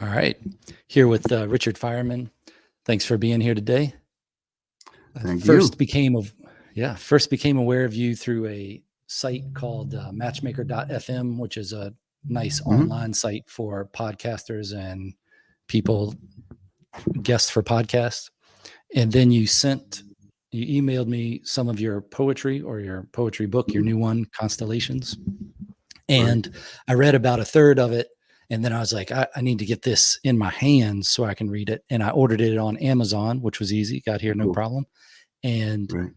All right. Here with Richard Fireman. Thanks for being here today. Thank First you. became aware of you through a site called matchmaker.fm, which is a nice Mhm. online site for podcasters and people, guests for podcasts. And then you emailed me some of your poetry or your poetry book, your Mhm. new one, Constellations. Right. And I read about a third of it. And then I was like, I need to get this in my hands so I can read it. And I ordered it on Amazon, which was easy, got here no Cool. problem. And Right.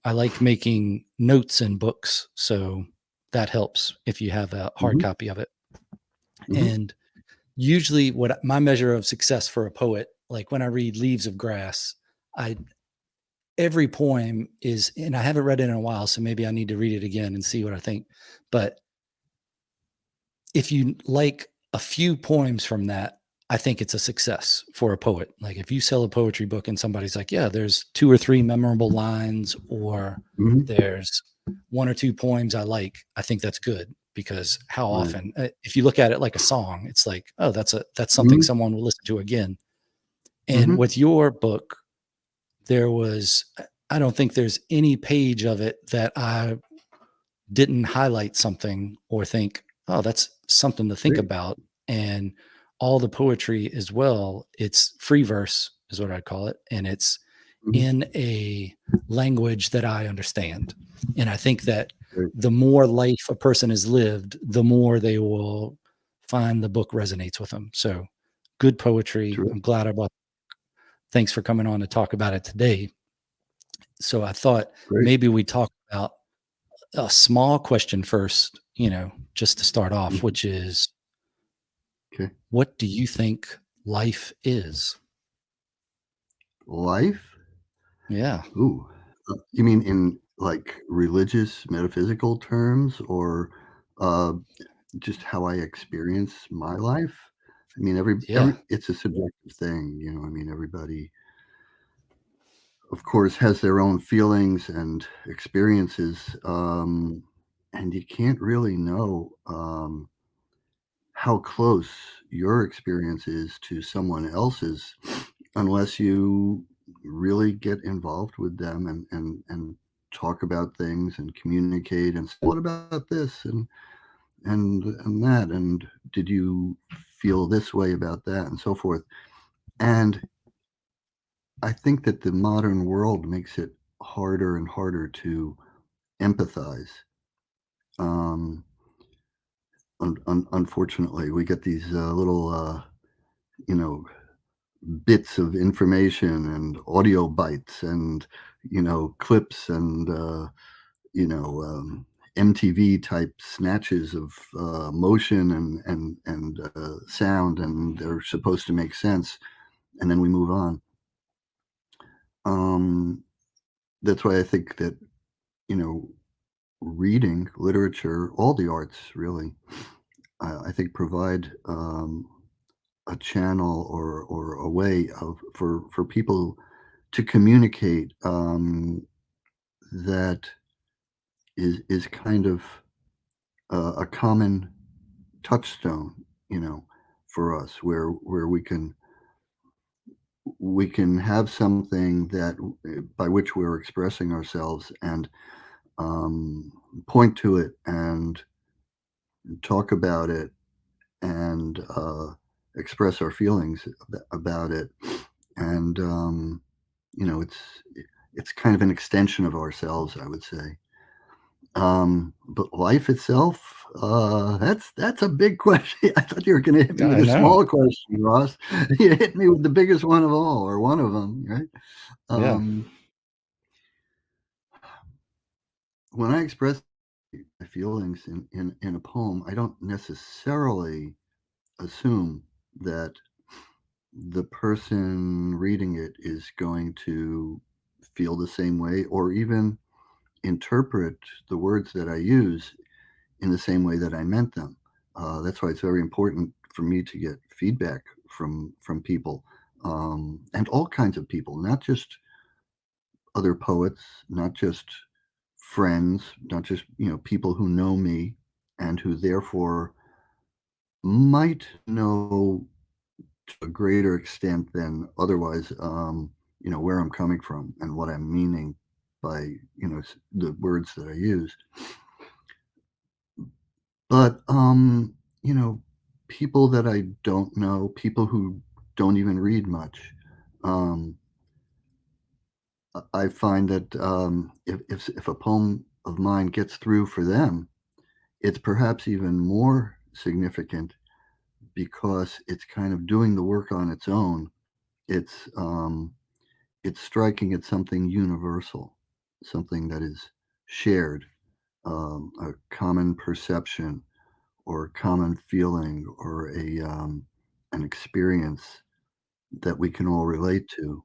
I like making notes in books. So that helps if you have a hard Mhm. copy of it. Mhm. And usually, what my measure of success for a poet, like when I read Leaves of Grass, I every poem is, and I haven't read it in a while, so maybe I need to read it again and see what I think. But if you like a few poems from that, I think it's a success for a poet. Like if you sell a poetry book and somebody's like, yeah, there's 2 or 3 memorable lines, or Mhm. there's 1 or 2 poems I like, I think that's good, because how Right. often, if you look at it like a song, it's like, oh, that's something Mhm. someone will listen to again. And Mhm. with your book, there was, I don't think there's any page of it that I didn't highlight something or think, oh, that's something to think Great. about. And all the poetry as well, it's free verse, is what I'd call it. And it's Mhm. in a language that I understand. And I think that Great. the more life a person has lived, the more they will find the book resonates with them. So good poetry. I'm Terrific. glad I bought. Thanks for coming on to talk about it today. So I thought Great. maybe we talk about a small question first, just to start off, Mhm. which is, Okay. what do you think life is? Life? Yeah. Ooh. You mean in, like, religious, metaphysical terms or, uh, just how I experience my life? I mean, every Yeah. it's a subjective thing, I mean, everybody, of course, has their own feelings and experiences, and you can't really know, how close your experience is to someone else's unless you really get involved with them and talk about things and communicate and say, what about this and that, and did you feel this way about that, and so forth. And I think that the modern world makes it harder and harder to empathize. um, Unfortunately, we get these little you know bits of information and audio bites and clips and MTV type snatches of motion and sound, and they're supposed to make sense, and then we move on. Um, that's why I think that you know reading, literature, all the arts really, I think provide a channel or a way of for people to communicate, that is kind of a common touchstone, you know, for us, where we can have something that by which we're expressing ourselves and um, point to it and talk about it and express our feelings about it, and it's kind of an extension of ourselves, I would say. But life itself, that's a big question. I thought you were gonna hit me Yeah, with I a know. small question, Ross. You hit me with the biggest one of all, or one of them, right? Yeah. Um, when I express my feelings in a poem, I don't necessarily assume that the person reading it is going to feel the same way or even interpret the words that I use in the same way that I meant them. That's why it's very important for me to get feedback from people, and all kinds of people, not just other poets, not just friends, not just people who know me and who therefore might know to a greater extent than otherwise, where I'm coming from and what I'm meaning by, the words that I use. But, people that I don't know, people who don't even read much, um, I find that, if a poem of mine gets through for them, it's perhaps even more significant because it's kind of doing the work on its own. It's, um, it's striking at something universal, something that is shared, a common perception or a common feeling or an experience that we can all relate to.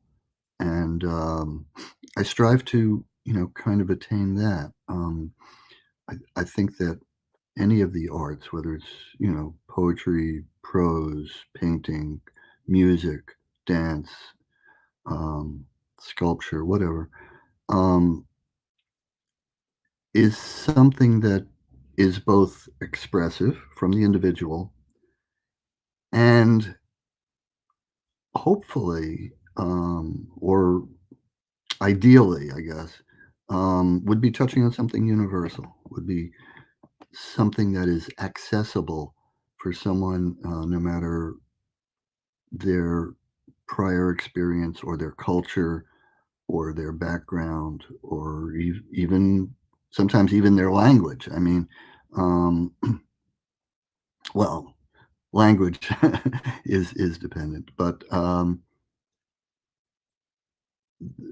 And I strive to, kind of attain that. I think that any of the arts, whether it's, poetry, prose, painting, music, dance, sculpture, whatever, um, is something that is both expressive from the individual and hopefully, or ideally, I guess, would be touching on something universal, would be something that is accessible for someone, no matter their prior experience or their culture or their background or even sometimes even their language. I mean, um, well, language is dependent, but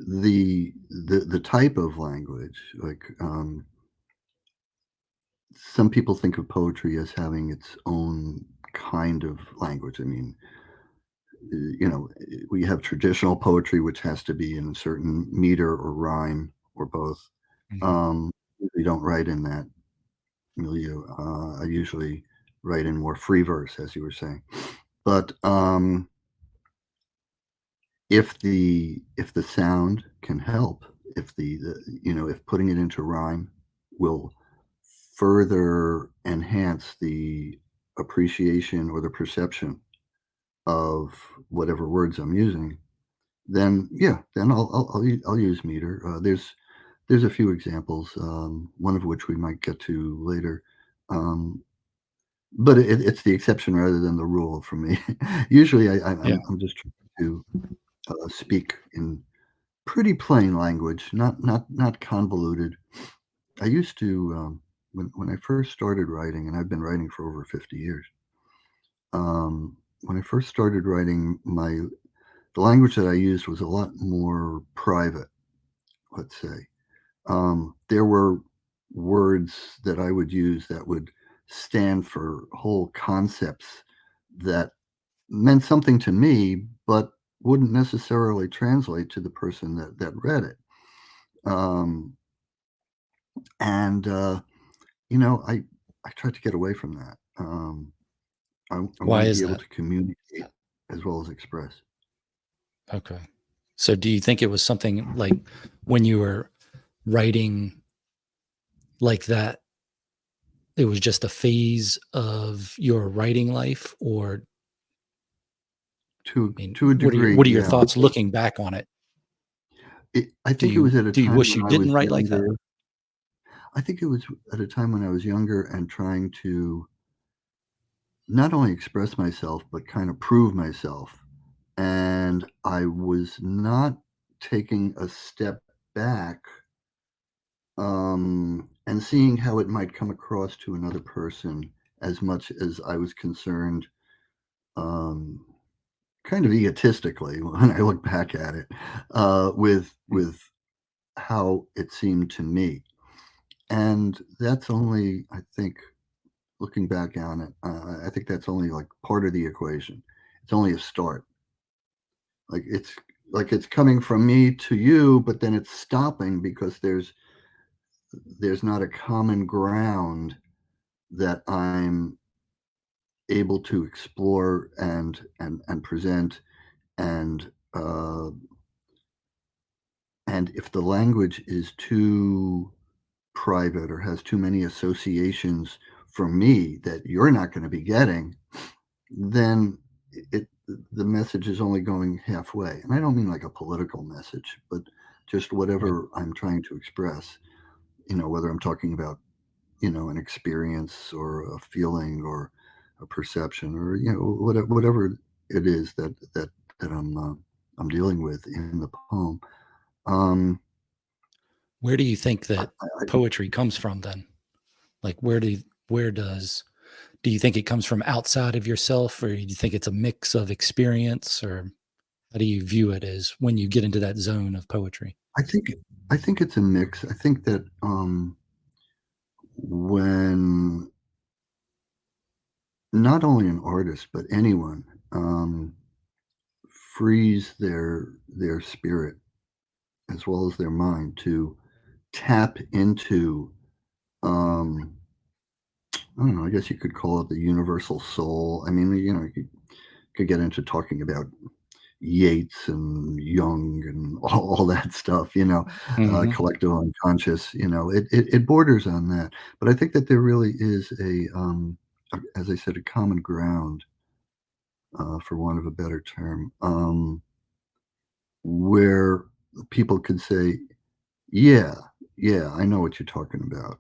the type of language, like some people think of poetry as having its own kind of language. I mean, we have traditional poetry, which has to be in a certain meter or rhyme or both. Mhm. Um, we don't write in that milieu. I usually write in more free verse, as you were saying. But if the sound can help, if if putting it into rhyme will further enhance the appreciation or the perception of whatever words I'm using, then yeah, then I'll use meter. There's a few examples, one of which we might get to later, but it's the exception rather than the rule for me. Usually, Yeah. I'm just trying to speak in pretty plain language, not convoluted. I used to, when I first started writing, and I've been writing for over 50 years. When I first started writing, the language that I used was a lot more private, let's say. There were words that I would use that would stand for whole concepts that meant something to me, but wouldn't necessarily translate to the person that read it. Um, and I tried to get away from that. I want Why to is be able that? to communicate as well as express. Okay. So do you think it was something like when you were writing like that, it was just a phase of your writing life? Or, To I mean, to a degree, what are your yeah. thoughts looking back on it? I think it was at a Do you time wish when you I was didn't write like that? younger. I think it was at a time when I was younger and trying to not only express myself, but kind of prove myself. And I was not taking a step back, and seeing how it might come across to another person as much as I was concerned, um, kind of egotistically when I look back at it, with how it seemed to me. And that's only, I think, looking back on it, I think that's only like part of the equation. It's only a start. Like it's coming from me to you, but then it's stopping because there's not a common ground that I'm able to explore and present. And and if the language is too private or has too many associations for me that you're not going to be getting, then the message is only going halfway. And I don't mean like a political message, but just Right. whatever I'm trying to express, whether I'm talking about, an experience or a feeling or a perception or, whatever it is that I'm dealing with in the poem. Um, Where do you think I, that I, poetry comes from then? Like where do you think it comes from outside of yourself, or do you think it's a mix of experience, or how do you view it as when you get into that zone of poetry? I think I think it's a mix. I think that when not only an artist but anyone um, frees their spirit as well as their mind to tap into um, I don't know. I guess you could call it the universal soul. I mean, you could get into talking about Yeats and Jung and all that stuff, Mhm. collective unconscious, it borders on that. But I think that there really is as I said, a common ground, for want of a better term, where people could say, yeah, yeah, I know what you're talking about.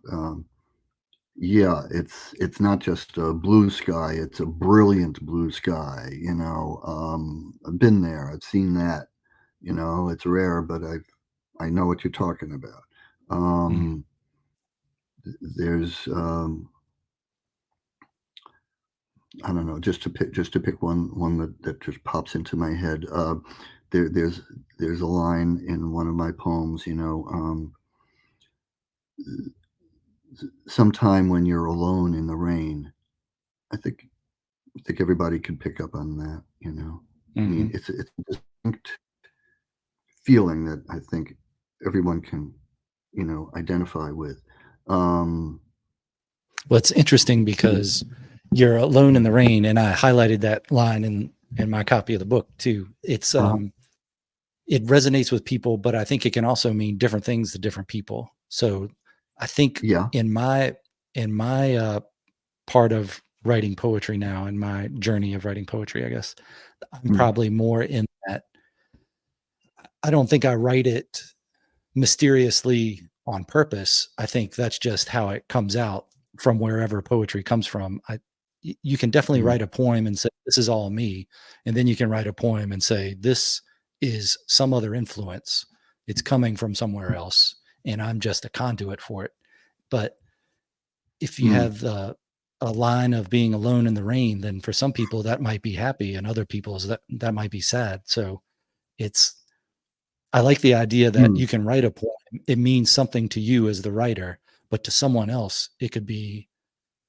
Yeah, it's not just a blue sky, it's a brilliant blue sky, I've been there, I've seen that, it's rare, but I know what you're talking about. Mm. There's I don't know, just to pick one that just pops into my head. There's a line in one of my poems, sometime when you're alone in the rain. I think everybody can pick up on that. I mean, Mhm. it's a distinct feeling that I think everyone can, identify with. Um, Well, it's interesting because you're alone in the rain, and I highlighted that line in my copy of the book too. uh, It resonates with people, but I think it can also mean different things to different people. So I think yeah. in my part of writing poetry now, in my journey of writing poetry, I guess I'm Mm, probably more in that. I don't think I write it mysteriously on purpose. I think that's just how it comes out from wherever poetry comes from. You can definitely mm, write a poem and say, "This is all me," and then you can write a poem and say, "This is some other influence. It's coming from somewhere else, and I'm just a conduit for it." But if you mm, have a line of being alone in the rain, then for some people that might be happy, and other people's that might be sad. So it's I like the idea that mm, you can write a poem. It means something to you as the writer, but to someone else, it could be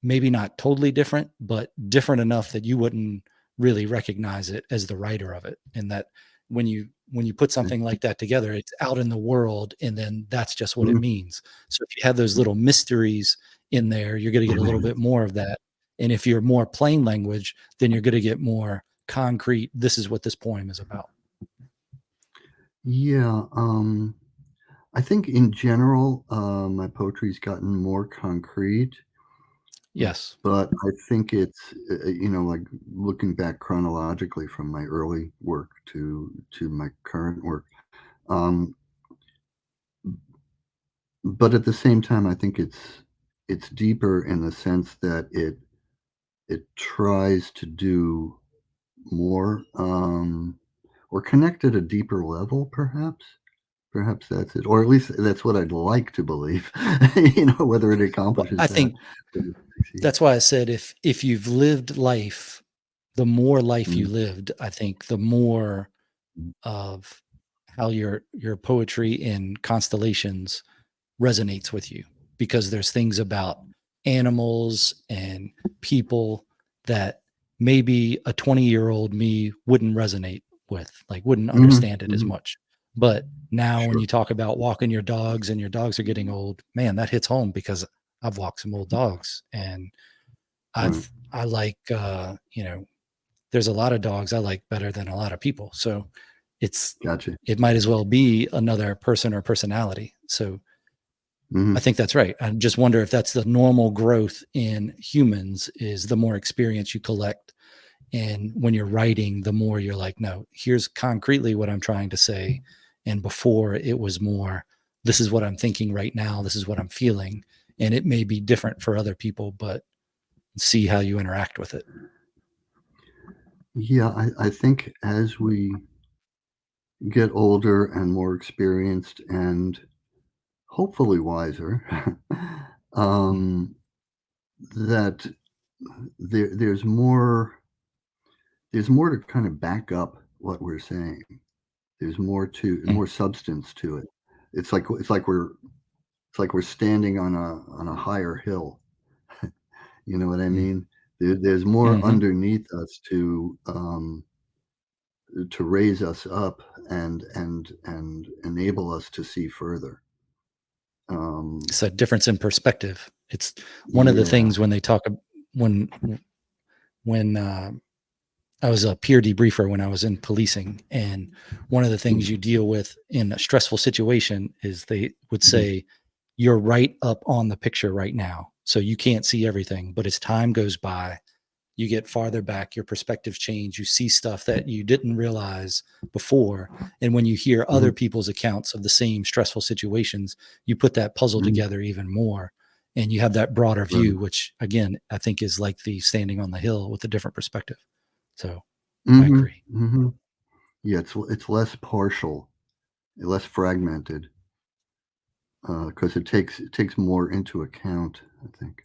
maybe not totally different, but different enough that you wouldn't really recognize it as the writer of it. And that when you put something like that together, it's out in the world, and then that's just what it mm. means. So if you have those little mysteries in there, you're going to get a little bit more of that. And if you're more plain language, then you're going to get more concrete. This is what this poem is about. Yeah, I think in general, my poetry's gotten more concrete, Yes. but I think it's, like looking back chronologically from my early work to my current work. Um, but at the same time, I think it's deeper in the sense that it tries to do more, or connect at a deeper level, perhaps. Perhaps that's it, or at least that's what I'd like to believe. Whether it Well, accomplishes I that, think whether it succeeds. that's why I said if you've lived life, the more life you Mm, lived, I think the more mm, of how your poetry in constellations resonates with you, because there's things about animals and people that maybe a 20-year-old me wouldn't resonate with, like wouldn't mhm, understand it as mhm, much. But now when sure. you talk about walking your dogs and your dogs are getting old, man, that hits home because I've walked some old dogs, and Right, I like there's a lot of dogs I like better than a lot of people. So it's gotcha. it might as well be another person or personality. So I Mhm, think that's right. I just wonder if that's the normal growth in humans, is the more experience you collect And when you're writing, the more you're like, no, here's concretely what I'm trying to say. And before it was more, this is what I'm thinking right now, this is what I'm feeling. And it may be different for other people, but see how you interact with it. Yeah, I think as we get older and more experienced and hopefully wiser, um, that there's more to kind of back up what we're saying. There's Mm. more substance to it. It's like we're standing on a higher hill. You know what I Mm. mean? There's more Mm-hmm. underneath us to raise us up and enable us to see further. Um, It's a difference in perspective. It's one of the yeah. things when they talk when when I was a peer debriefer when I was in policing, and one of the things Mm, you deal with in a stressful situation is they would mhm, say, "You're right up on the picture right now, so you can't see everything. But as time goes by, you get farther back, your perspectives change, you see stuff that you didn't realize before. And when you hear other mhm, people's accounts of the same stressful situations, you put that puzzle mhm, together even more. And you have that broader right. view, which again, I think is like the standing on the hill with a different perspective. So I Mhm, agree. mhm. Yeah, it's less partial, less fragmented, because it takes more into account, I think,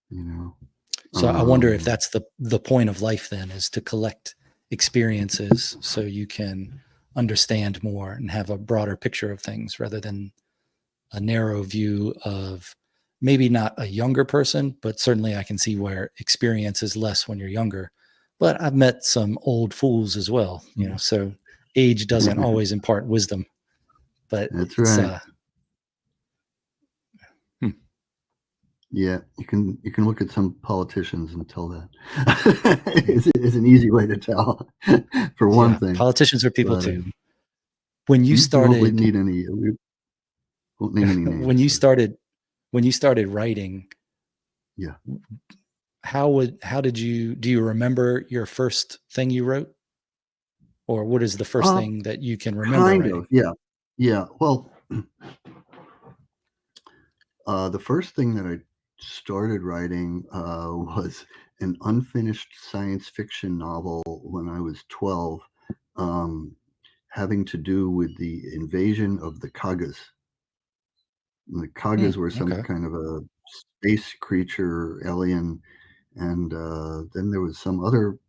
you know? So I wonder if Um, that's the point of life then, is to collect experiences so you can understand more and have a broader picture of things rather than a narrow view of maybe not a younger person, but certainly I can see where experience is less when you're younger. But I've met some old fools as well, mm. so age doesn't always impart wisdom, but That's it's right. hmm, Yeah, you can look at some politicians and tell that. hmm. Is an easy way to tell, for one Yeah, thing, politicians are people but, too. When you we won't started need any we won't name any when names, you but started when you started writing, yeah. how did you do you remember your first thing you wrote? Or what is the first Uh, thing that you can remember kind of, writing? yeah. Yeah, well, the first thing that I started writing, was an unfinished science fiction novel when I was 12, um, having to do with the invasion of the Kagas. The Kagas Hmm, were some okay. kind of a space creature, alien, and, then there were some other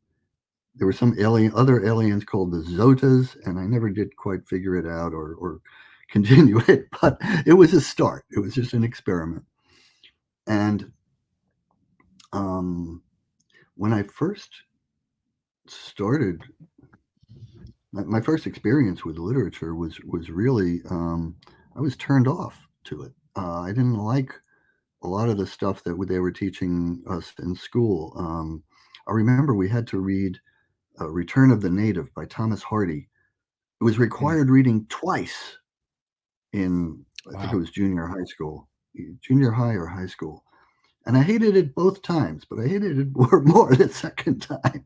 aliens called the Zotas, and I never did quite figure it out or continue it, but it was a start. It was just an experiment. And um, when I first started, my first experience with literature was really I was turned off to it. I didn't like a lot of the stuff that they were teaching us in school. I remember we had to read "Return of the Native" by Thomas Hardy. It was Mm, required reading twice in, I think it wow. was junior high or high school. And I hated it both times, but I hated it more the second time.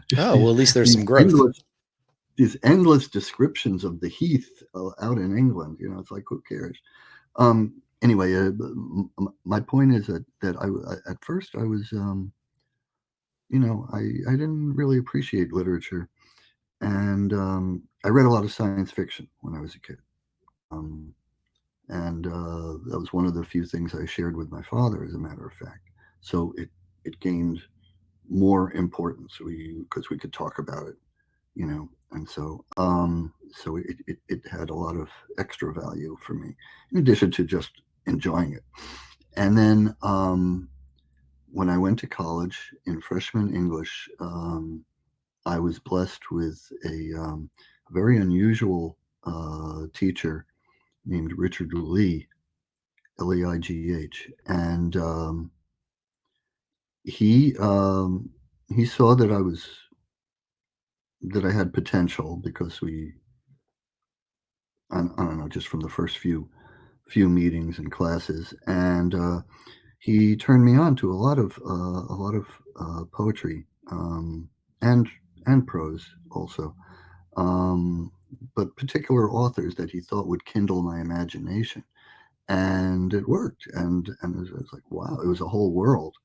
Just Oh, well, these at least there's these some growth. endless descriptions of the heath out in England. It's like, who cares? Anyway, my point is that at first I was, I didn't really appreciate literature, and I read a lot of science fiction when I was a kid. Um, and that was one of the few things I shared with my father, as a matter of fact. So it gained more importance because we could talk about it, and so it had a lot of extra value for me, in addition to just enjoying it. And then when I went to college in freshman English, I was blessed with a very unusual teacher named Richard Lee, Leigh, and he he saw that I had potential because I don't know, just from the first few meetings and classes, and he turned me on to a lot of poetry. um, and and prose also, um, but particular authors that he thought would kindle my imagination, and it worked. And it was like, wow, it was a whole world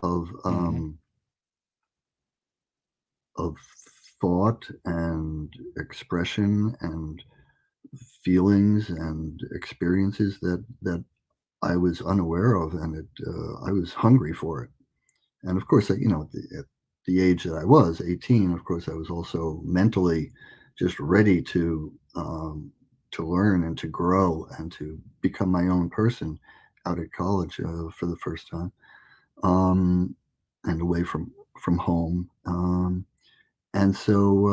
of Mhm. um, of thought and expression and feelings and experiences that I was unaware of, and I was hungry for it. And of course, at the age that I was, 18, of course, I was also mentally just ready to learn and to grow and to become my own person out at college for the first time, um, and away from home. And so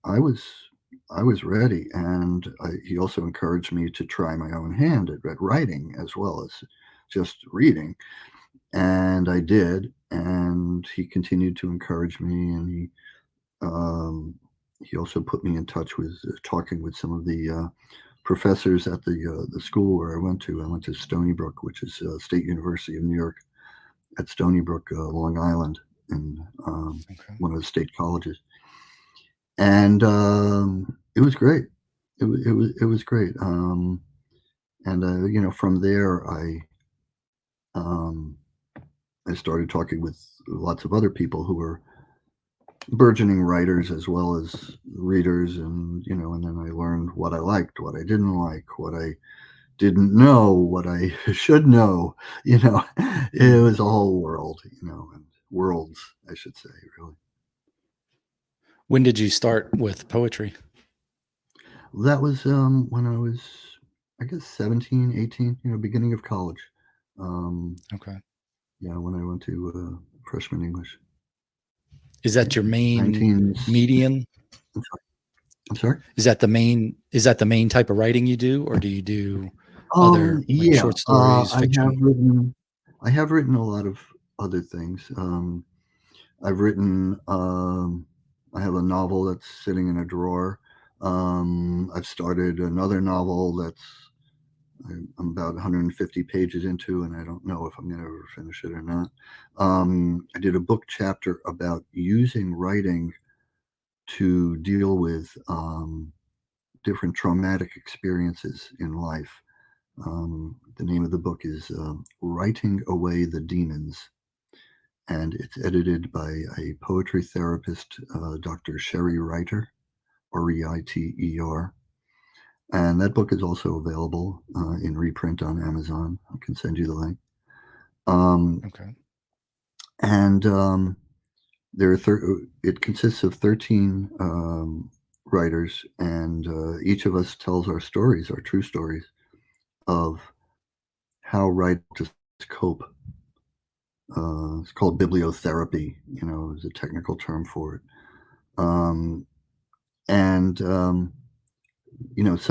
I was ready, and he also encouraged me to try my own hand at writing as well as just reading, and I did. And he continued to encourage me, and he also put me in touch with talking with some of the professors at the school where I went to. I went to Stony Brook, which is State University of New York at Stony Brook, Long Island, in Okay. one of the state colleges, and it was great. It was great. And from there, um, I started talking with lots of other people who were burgeoning writers as well as readers, and then I learned what I liked, what I didn't like, what I didn't know, what I should know. It Mhm. was a whole world, and worlds, I should say, really. When did you start with poetry? That was when I was, I guess, 17, 18, beginning of college. Um, Okay. yeah, when I went to freshman English. Is that Yeah, your main 19. medium? I'm sorry. I'm sorry. Is that the main type of writing you do, or do you do other, like, Yeah, short stories, I have fiction? written I have written a lot of other things. I've written I have a novel that's sitting in a drawer. I've started another novel I'm about 150 pages into, and I don't know if I'm going to ever finish it or not. I did a book chapter about using writing to deal with different traumatic experiences in life. The name of the book is Writing Away the Demons, and it's edited by a poetry therapist, Dr. Sherry Reiter, Reiter. And that book is also available in reprint on Amazon. I can send you the link. Um, Okay. and it consists of 13 writers, and each of us tells our stories, our true stories of how writers cope. It's called bibliotherapy, is a technical term for it. Um, and some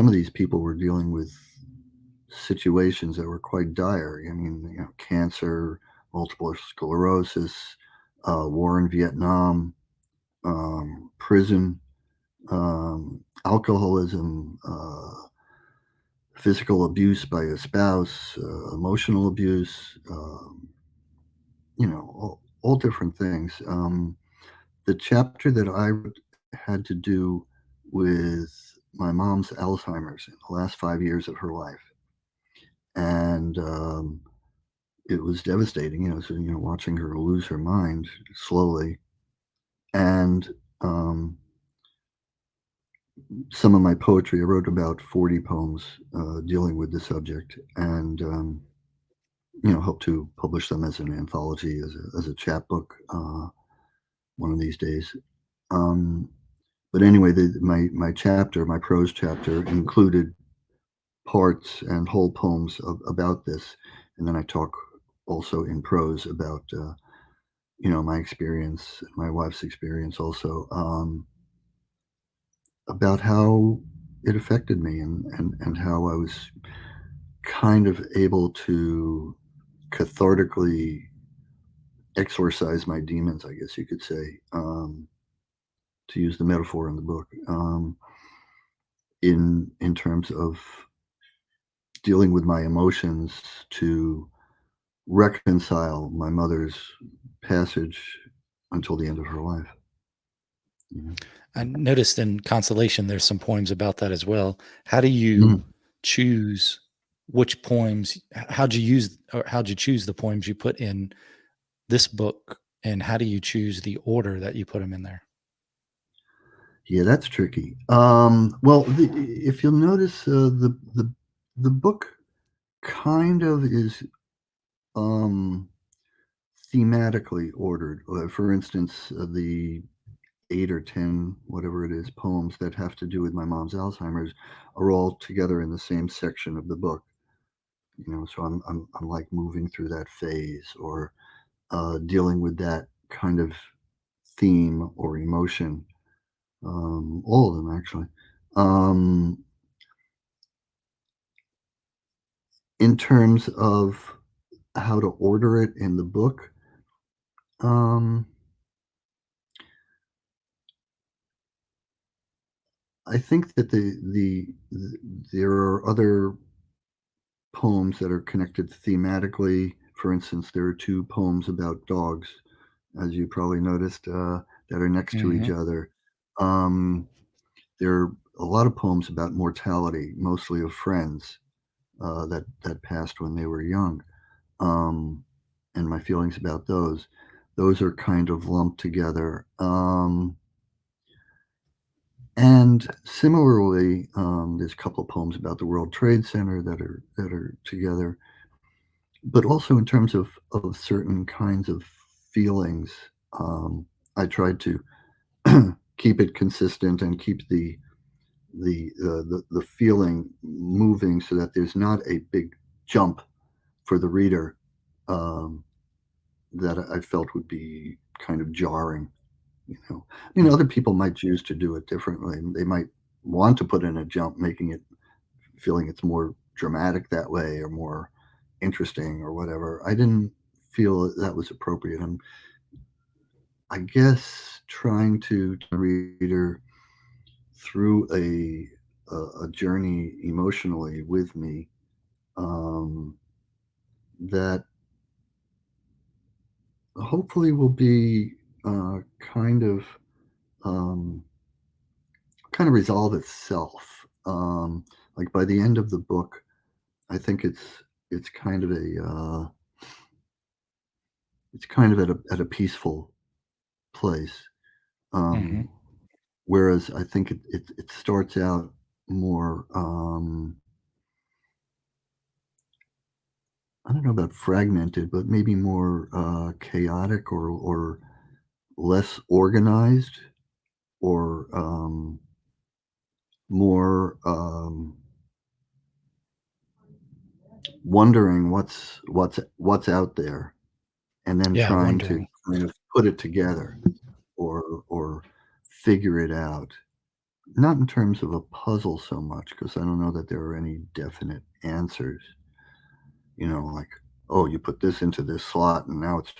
of these people were dealing with situations that were quite dire. I mean, cancer, multiple sclerosis, war in Vietnam, prison, alcoholism, physical abuse by a spouse, emotional abuse, all different things. The chapter that I wrote had to do with my mom's Alzheimer's in the last 5 years of her life. And it was devastating, watching her lose her mind slowly. And um, some of my poetry, I wrote about 40 poems dealing with the subject, and hope to publish them as an anthology, as a chapbook one of these days. Um, but anyway, my prose chapter included parts and whole poems about this, and then I talk also in prose about my experience, my wife's experience also, about how it affected me, and how I was kind of able to cathartically exorcise my demons, I guess you could say, to use the metaphor in the book, in terms of dealing with my emotions to reconcile my mother's passage until the end of her life. You know? I noticed in Consolation, there's some poems about that as well. How do you Mhm. choose which poems? How'd you use, or how'd you choose the poems you put in this book? And how do you choose the order that you put them in there? Yeah, that's tricky. Well, if you'll notice, the book kind of is um, thematically ordered. For instance, the 8 or 10, whatever it is, poems that have to do with my mom's Alzheimer's are all together in the same section of the book. So I'm like moving through that phase or dealing with that kind of theme or emotion. All of them actually. Um, in terms of how to order it in the book, um, I think that there are other poems that are connected thematically. For instance, there are two poems about dogs, as you probably noticed, that are next to each Hmm. other. Um, there are a lot of poems about mortality, mostly of friends that passed when they were young, um, and my feelings about those. Those are kind of lumped together. And similarly, there's a couple of poems about the World Trade Center that are together. But also in terms of certain kinds of feelings, I tried to keep it consistent and keep the feeling moving so that there's not a big jump for the reader, um, that I felt would be kind of jarring. Other people might choose to do it differently. They might want to put in a jump, making it feeling it's more dramatic that way or more interesting or whatever. I didn't feel that was appropriate. I guess trying to reader through a journey emotionally with me, um, that hopefully will be kind of um, resolve itself. Like by the end of the book, I think it's kind of at a peaceful place. Hmm. Um, whereas I think it starts out more, I don't know about fragmented, but maybe more chaotic or less organized or more wondering what's out there and then Yeah, trying to wondering. kind of put it together or figure it out. Not in terms of a puzzle so much, because I don't know that there are any definite answers. Like, oh, you put this into this slot, and now it's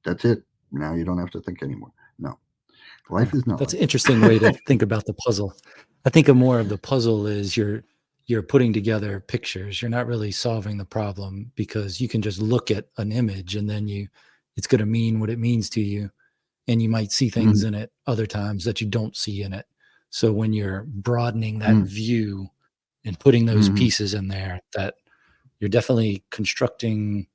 that's it. Now you don't have to think anymore. No, Huh. life is not That's like an interesting way to think about the puzzle. I think of more of the puzzle is you're putting together pictures. You're not really solving the problem because you can just look at an image and then it's going to mean what it means to you, and you might see things Mhm, in it other times that you don't see in it. So when you're broadening that mm, view and putting those mhm, pieces in there, that you're definitely constructing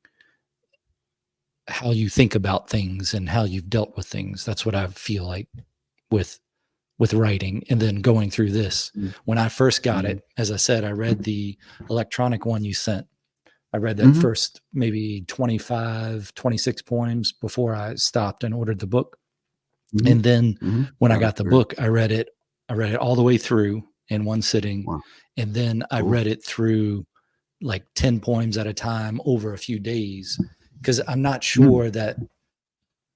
how you think about things and how you've dealt with things. That's what I feel like with writing. And then going through this, mm, when I first got mhm, it, as I said, I read the electronic one you sent. I read that mhm, first maybe 25, 26 poems before I stopped and ordered the book. mhm, And then mhm. when I Wow, got that's the great. book, I read it all the way through in one sitting. Wow, And then I cool. read it through like 10 poems at a time over a few days because Mm,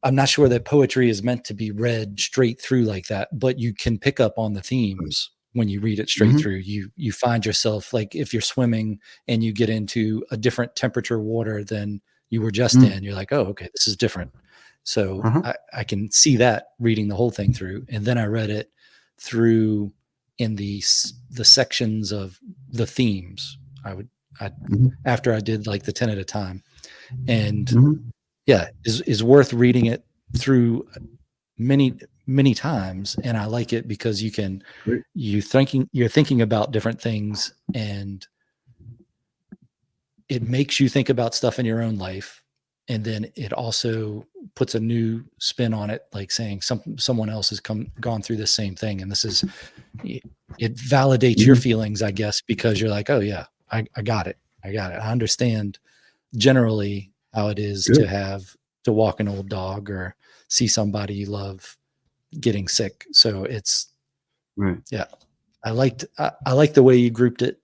I'm not sure that poetry is meant to be read straight through like that, but you can pick up on the right. themes when you read it straight Mhm, through. You find yourself like if you're swimming and you get into a different temperature water than you were just mm, in, you're like, oh, okay, this is different. So uh-huh, I can see that reading the whole thing through, and then I read it through in the sections of the themes. I mhm, after I did like the 10 at a time, and mhm, yeah, is worth reading it through many many times, and I like it because Great. you're thinking about different things, and it makes you think about stuff in your own life, and then it also puts a new spin on it, like saying someone else has gone through the same thing, and this is it validates your Mhm. feelings, I guess, because you're like, oh yeah, I got it, I understand generally how it is Good. to walk an old dog or see somebody you love getting sick. So it's Right. yeah, I like the way you grouped it.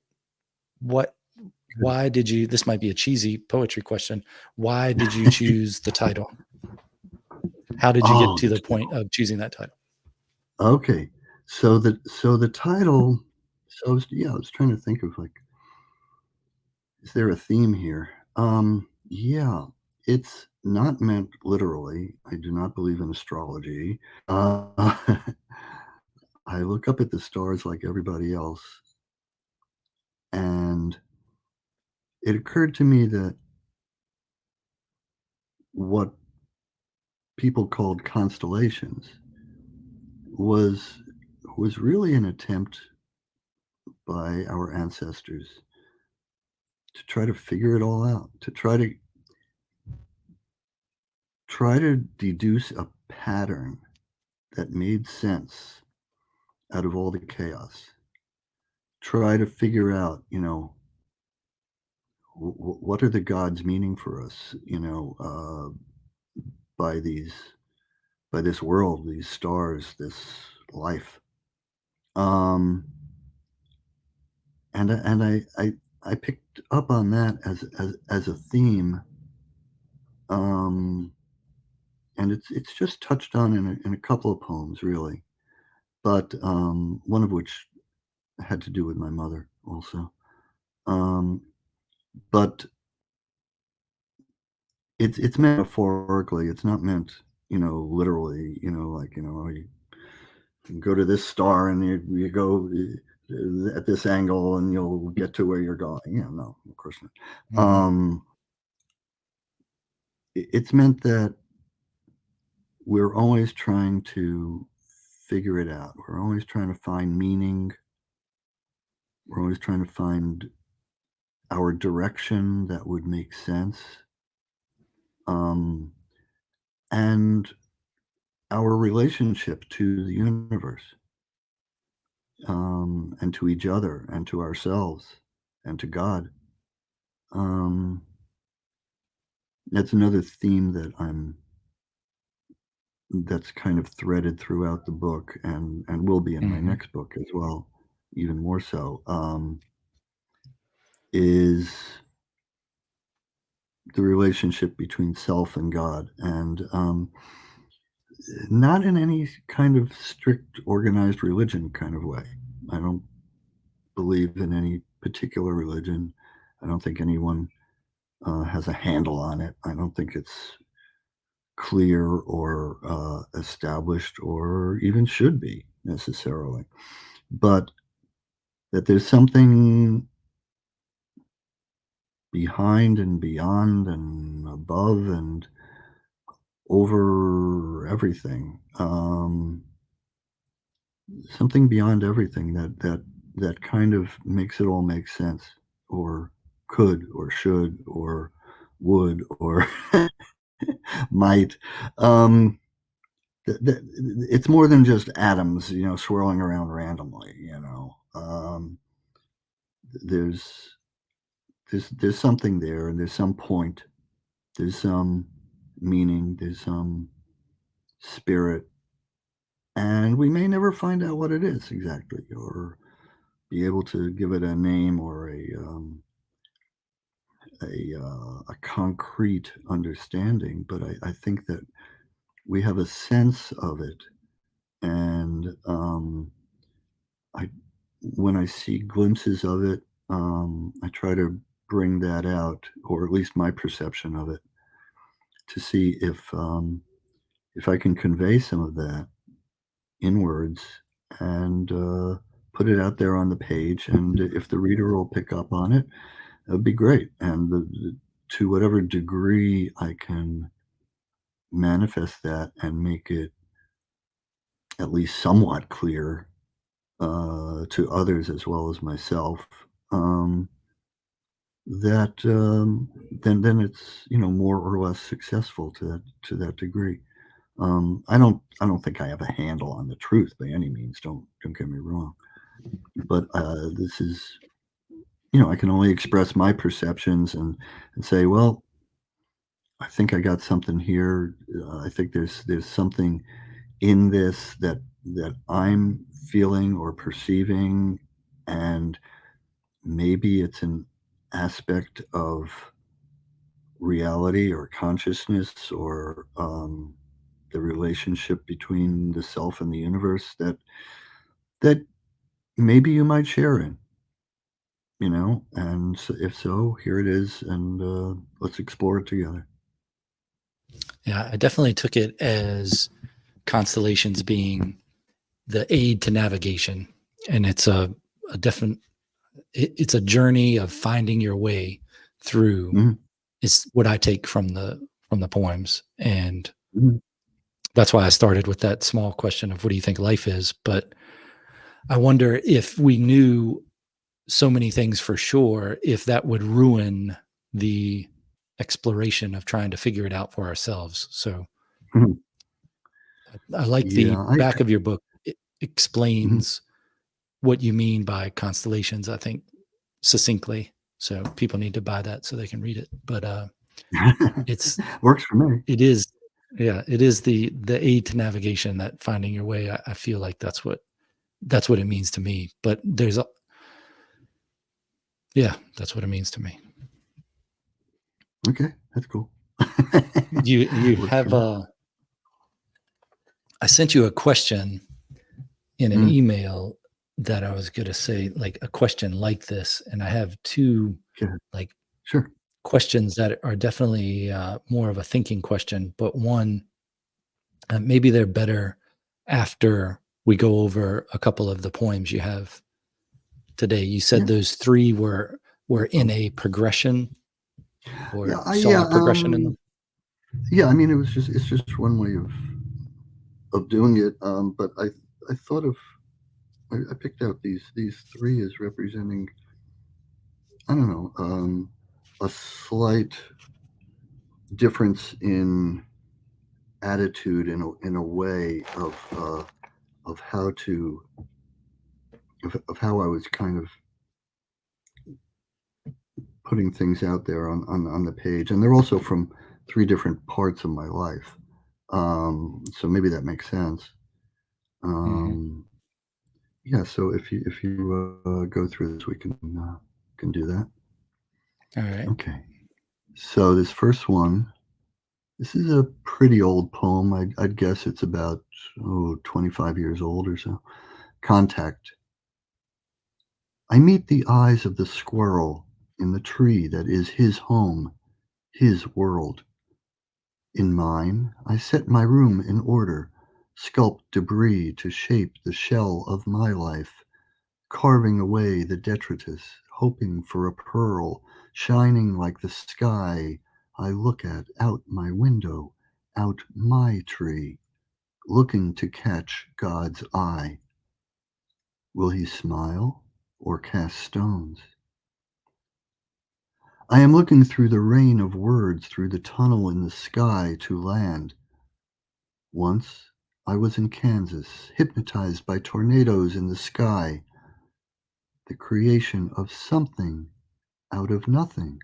What Good. why did you this might be a cheesy poetry question. Why did you choose the title? How did you get Oh, to the the point title. of choosing that title? Okay. So the title I was trying to think of, like, is there a theme here? Yeah, it's not meant literally. I do not believe in astrology. Uh, I look up at the stars like everybody else, and it occurred to me that what people called constellations was was really an attempt by our ancestors to try to figure it all out, to try to deduce a pattern that made sense out of all the chaos. Try to figure out, what are the gods meaning for us, by these by this world, these stars, this life. Um, and I picked up on that as a theme, um, and it's just touched on in a couple of poems, really, but one of which had to do with my mother also. Um, but it's metaphorically. It's not meant, literally. Like, you go to this star and you go at this angle and you'll get to where you're going. Yeah, no, of course not. Mhm, It's meant that we're always trying to figure it out. We're always trying to find meaning. We're always trying to find our direction that would make sense. Um, and our relationship to the universe, and to each other and to ourselves and to God. Um, that's another theme that's kind of threaded throughout the book and will be in my mhm, next book as well, even more so. Is the relationship between self and God, and not in any kind of strict organized religion kind of way. I don't believe in any particular religion. I don't think anyone has a handle on it. I don't think it's clear or established or even should be necessarily. But that there's something behind and beyond and above and over everything. Something beyond everything that kind of makes it all make sense, or could, or should, or would, or might. Um, it's more than just atoms, swirling around randomly. There's there's something there, and there's some point, there's some meaning, there's some spirit, and we may never find out what it is exactly, or be able to give it a name or a concrete understanding. But I think that we have a sense of it, and I when I see glimpses of it, I try to bring that out, or at least my perception of it, to see if I can convey some of that in words and put it out there on the page. And if the reader will pick up on it, that would be great. And to whatever degree I can manifest that and make it at least somewhat clear to others as well as myself, um, that then it's more or less successful to that degree. I don't think I have a handle on the truth by any means. Don't get me wrong, but this is I can only express my perceptions and say, well, I think I got something here. I think there's something in this that I'm feeling or perceiving, and maybe it's an aspect of reality or consciousness or the relationship between the self and the universe that maybe you might share in, and so, if so, here it is, and let's explore it together. Yeah, I definitely took it as constellations being the aid to navigation, and it's a different it's a journey of finding your way through Mhm, is what I take from the poems. And mhm, that's why I started with that small question of what do you think life is? But I wonder if we knew so many things for sure, if that would ruin the exploration of trying to figure it out for ourselves. So mhm. I like the Yeah, back of your book. It mhm. explains what you mean by constellations, I think, succinctly. So people need to buy that so they can read it. But it's Works for me. it is yeah, it is the aid to navigation, that finding your way. I feel like that's what it means to me. But there's a yeah, that's what it means to me. Okay, that's cool. You Works for have me. I sent you a question in an Mm, email that I was gonna say, like, a question like this, and I have 2, go ahead. like, Sure. questions that are definitely, more of a thinking question, but one, maybe they're better after we go over a couple of the poems you have today. You said Yeah, those 3 were that's in fine. a progression or Yeah, saw a progression in them? yeah, I mean, it's just one way of doing it, but I thought of I picked out these 3 as representing, I don't know, a slight difference in attitude in a way of how to of how I was kind of putting things out there on the page, and they're also from 3 different parts of my life. So maybe that makes sense. Mhm. Um, yeah, so if you go through this, we can do that. Alright. Okay. So this first one, this is a pretty old poem. I'd guess it's about 25 years old or so. Contact. I meet the eyes of the squirrel in the tree that is his home, his world. In mine, I set my room in order, sculpt debris to shape the shell of my life, carving away the detritus, hoping for a pearl shining like the sky I look at out my window, out my tree, looking to catch God's eye. Will he smile or cast stones? I am looking through the rain of words through the tunnel in the sky to land. Once I was in Kansas, hypnotized by tornadoes in the sky, the creation of something out of nothing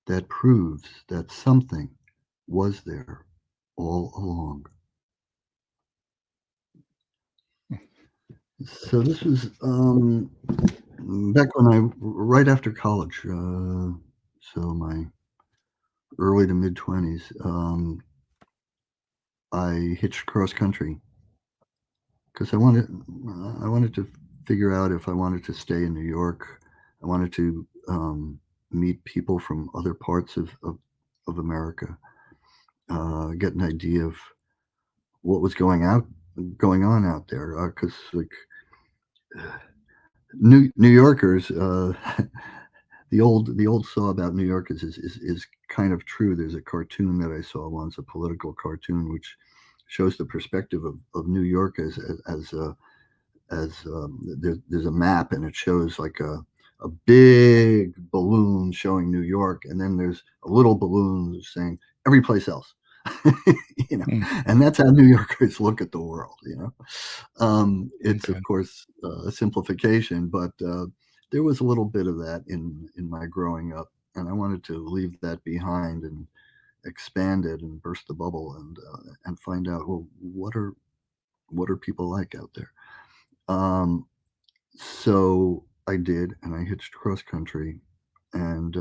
that proves that something was there all along. So this was back when right after college, so my early to mid 20s. I hitched cross country because I wanted to figure out if I wanted to stay in New York. I wanted to meet people from other parts of America, get an idea of what was going on out there. Because like New Yorkers, the old saw about New York is kind of true. There's a cartoon that I saw once, a political cartoon, which shows the perspective of New York there's a map, and it shows like a big balloon showing New York, and then there's a little balloon saying every place else. you know, Mm, and that's how New Yorkers look at the world. It's okay. of course a simplification, but there was a little bit of that in my growing up, and I wanted to leave that behind and expand it and burst the bubble and find out, well, what are people like out there. Um, so I did, and I hitched cross country, and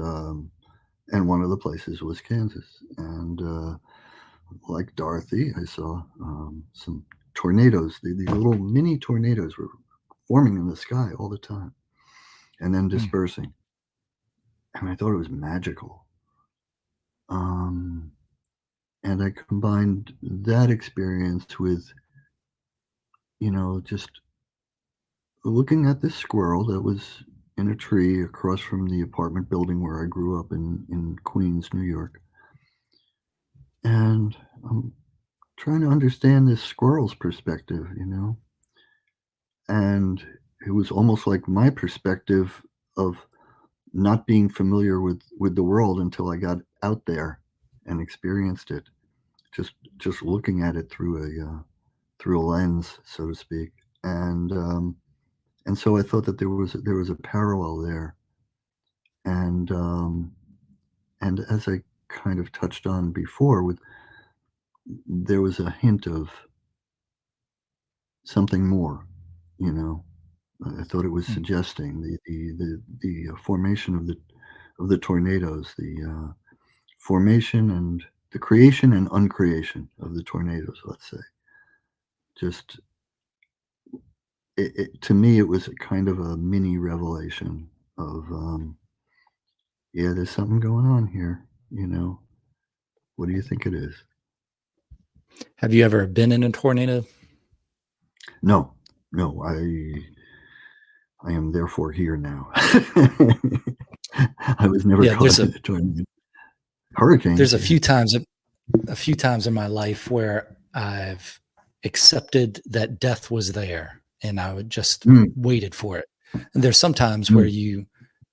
one of the places was Kansas, and like Dorothy, I saw some tornadoes. These little mini tornadoes were forming in the sky all the time, and then Mm, dispersing, and I thought it was magical. Um, and I combined that experience with, just looking at this squirrel that was in a tree across from the apartment building where I grew up in Queens, New York. And I'm trying to understand this squirrel's perspective. And it was almost like my perspective of not being familiar with the world until I got out there and experienced it. Just looking at it through a lens, so to speak. And so I thought that there was a parallel there. And as I kind of touched on before, with there was a hint of something more. You know, I thought it was mm, suggesting the formation of the tornadoes, the formation and the creation and uncreation of the tornadoes. Let's say, just to me, it was a kind of a mini revelation of yeah, there's something going on here. What do you think it is? Have you ever been in a tornado? No, no, I am therefore here now. I was never Yeah, caught in a tornado. Hurricanes, there's yeah. a few times in my life where I've accepted that death was there and I would just Mm, waited for it. And there's sometimes where mm,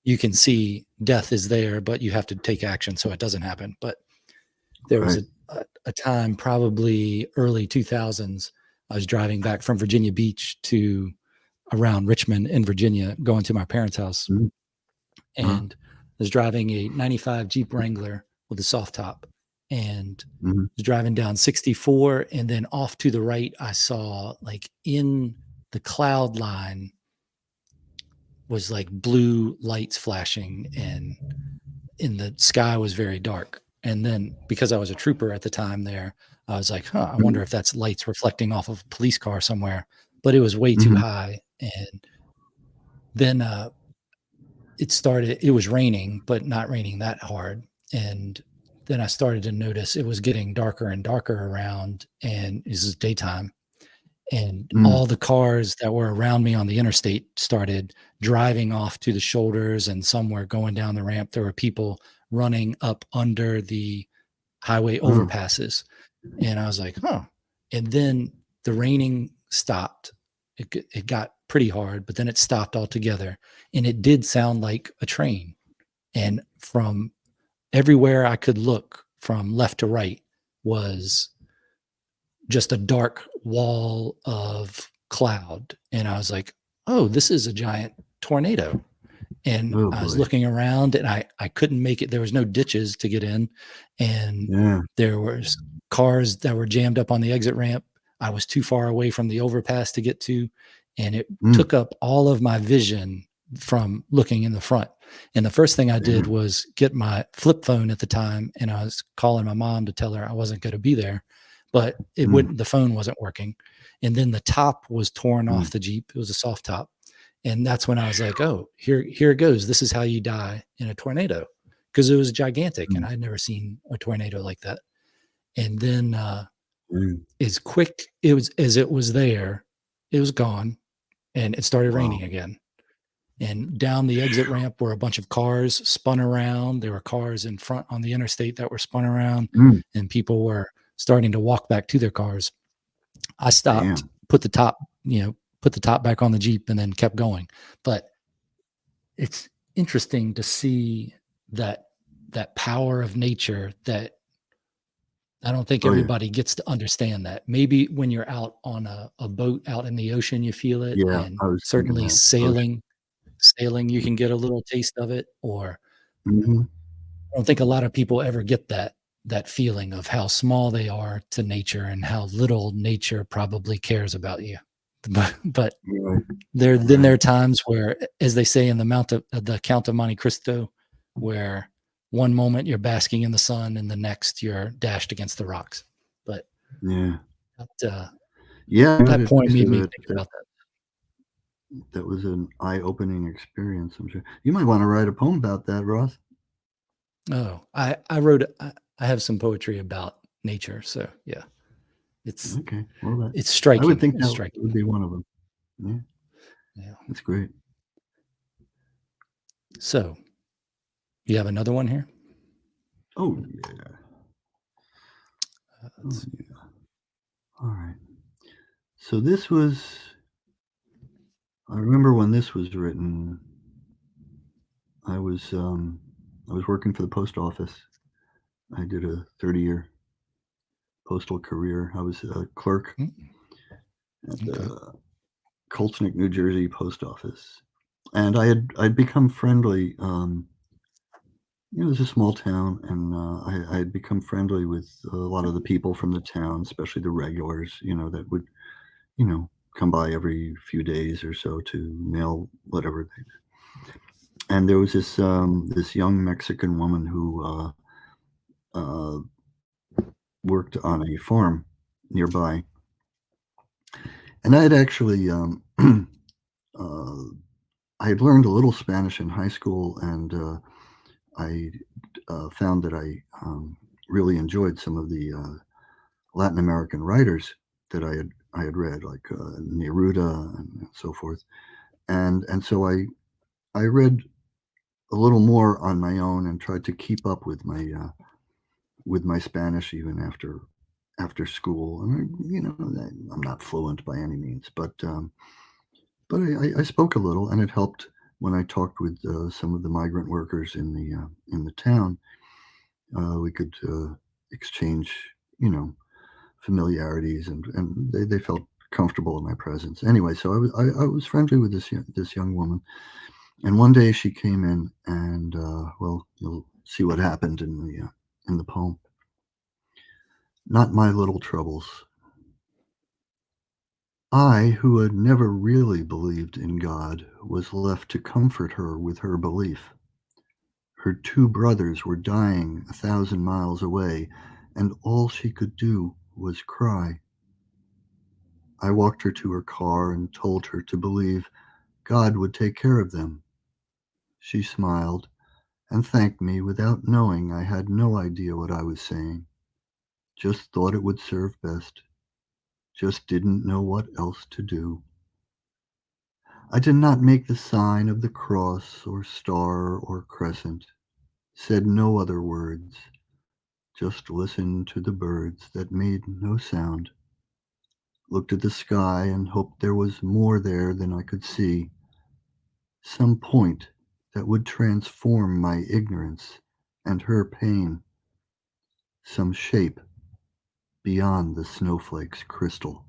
you can see death is there, but you have to take action so it doesn't happen. But there was right. a time, probably early 2000s, I was driving back from Virginia Beach to around Richmond in Virginia, going to my parents' house, Mm, uh, and I was driving a 95 Jeep Wrangler with a soft top, and mhm, was driving down 64, and then off to the right, I saw, like, in the cloud line was like blue lights flashing, and in the sky was very dark. And then because I was a trooper at the time there, I was like, huh, I wonder mm, if that's lights reflecting off of a police car somewhere. But it was way too mhm, high. And then it was raining, but not raining that hard. And then I started to notice it was getting darker and darker around, and this is daytime. And mm, all the cars that were around me on the interstate started driving off to the shoulders, and some were going down the ramp. There were people running up under the highway oh, overpasses, and I was like, huh. And then the raining stopped. It got pretty hard, but then it stopped altogether, and it did sound like a train. And from everywhere I could look, from left to right, was just a dark wall of cloud. And I was like, oh, this is a giant tornado. And oh I was boy. looking around, and I couldn't make it. There was no ditches to get in. And Yeah. there was cars that were jammed up on the exit ramp. I was too far away from the overpass to get to. And it Mm, took up all of my vision from looking in the front. And the first thing I yeah. did was get my flip phone at the time, and I was calling my mom to tell her I wasn't going to be there, but Mm, the phone wasn't working. And then the top was torn mm, off the Jeep. It was a soft top. And that's when I was like, oh, here it goes. This is how you die in a tornado. Because it was gigantic, and mm, I'd never seen a tornado like that. And then mm. as quick it was as it was there, it was gone, and it started Wow. raining again. and down the exit ramp were a bunch of cars spun around. There were cars in front on the interstate that were spun around, Mm, and people were starting to walk back to their cars. I stopped, damn. put the top back on the Jeep, and then kept going. But it's interesting to see that power of nature that I don't think Oh, yeah. everybody gets to understand that. Maybe when you're out on a boat out in the ocean, you feel it, Yeah, and I was thinking certainly that. Ocean. sailing, you can get a little taste of it. Or Mhm. I don't think a lot of people ever get that feeling of how small they are to nature and how little nature probably cares about you. But Right, there right. are times where, as they say in the Count of Monte Cristo, where one moment you're basking in the sun and the next you're dashed against the rocks. But Yeah. that, Yeah, I got that a point taste made of me it. think That about that. that was an eye-opening experience, I'm sure. You might wanna write a poem about that, Ross. Oh, I wrote I have some poetry about nature, so yeah, it's Okay, well, that it's I would striking. think It's that striking. would be one of them. Yeah, Yeah. that's great. So you have another one here? Oh, yeah. Oh, Let's see. yeah. Alright. So this was I remember when this was written, I was, um, I was working for the post office. I did a 30-year postal career. I was a clerk Mm, at okay. the Coltsnick, New Jersey post office, and I'd become friendly. It was a small town, and I had become friendly with a lot of the people from the town, especially the regulars. That would you know come by every few days or so to mail whatever. And there was this young Mexican woman who uh, worked on a farm nearby, and I had actually uh, I had learned a little Spanish in high school, and I found that I really enjoyed some of the Latin American writers that I had read, like Neruda and so forth, and so I read a little more on my own and tried to keep up with my Spanish even after school. And I'm not fluent by any means, but I spoke a little, and it helped when I talked with some of the migrant workers in the town. We could exchange, you know, familiarities, and they felt comfortable in my presence. Anyway, so I was friendly with this young woman, and one day she came in, and well, you'll see what happened in the poem. Not my little troubles. I, who had never really believed in God, was left to comfort her with her belief. Her two brothers were dying 1,000 miles away, and all she could do was cry. I walked her to her car and told her to believe God would take care of them. She smiled and thanked me without knowing I had no idea what I was saying. Just thought it would serve best. Just didn't know what else to do. I did not make the sign of the cross or star or crescent, said no other words, just listened to the birds that made no sound, looked at the sky and hoped there was more there than I could see, some point that would transform my ignorance and her pain, some shape beyond the snowflake's crystal.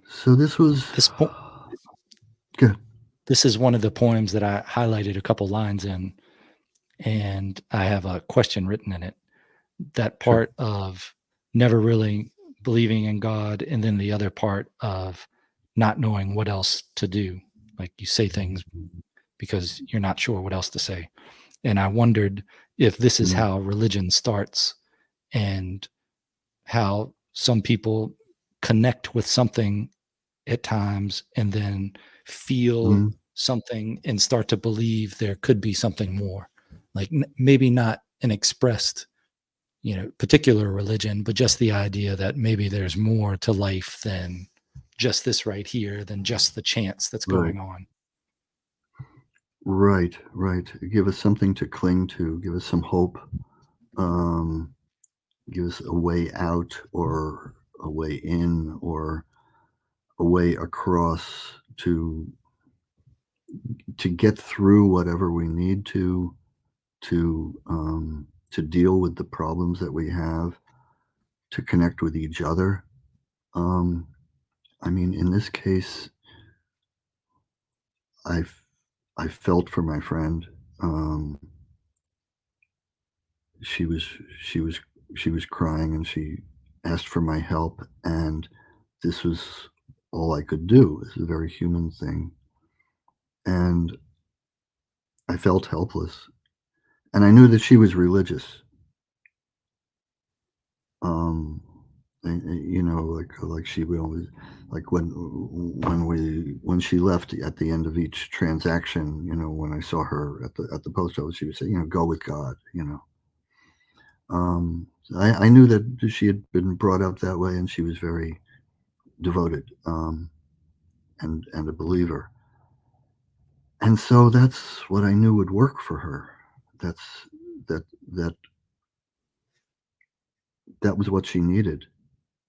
So this was This po good. this is one of the poems that I highlighted a couple lines in, and I have a question written in it. That Sure. part of never really believing in God, and then the other part of not knowing what else to do. Like, you say things because you're not sure what else to say. And I wondered if this is Mm, how religion starts, and how some people connect with something at times and then feel mm, something and start to believe there could be something more. Like, maybe not an expressed, particular religion, but just the idea that maybe there's more to life than just this right here than just the chance that's Right. going on. Right. Right. Give us something to cling to. Give us some hope. Um, give us a way out or a way in or a way across to get through whatever we need to deal with the problems that we have, to connect with each other. Um, I mean, in this case, I I felt for my friend. Um, she was she was she was crying and she asked for my help, and this was all I could do. It's a very human thing, and I felt helpless. And I knew that she was religious. Um, like she would always, like when she left at the end of each transaction, when I saw her at the post office, she would say, "Go with God." I knew that she had been brought up that way, and she was very devoted, and a believer, and so that's what I knew would work for her. That's that that that was what she needed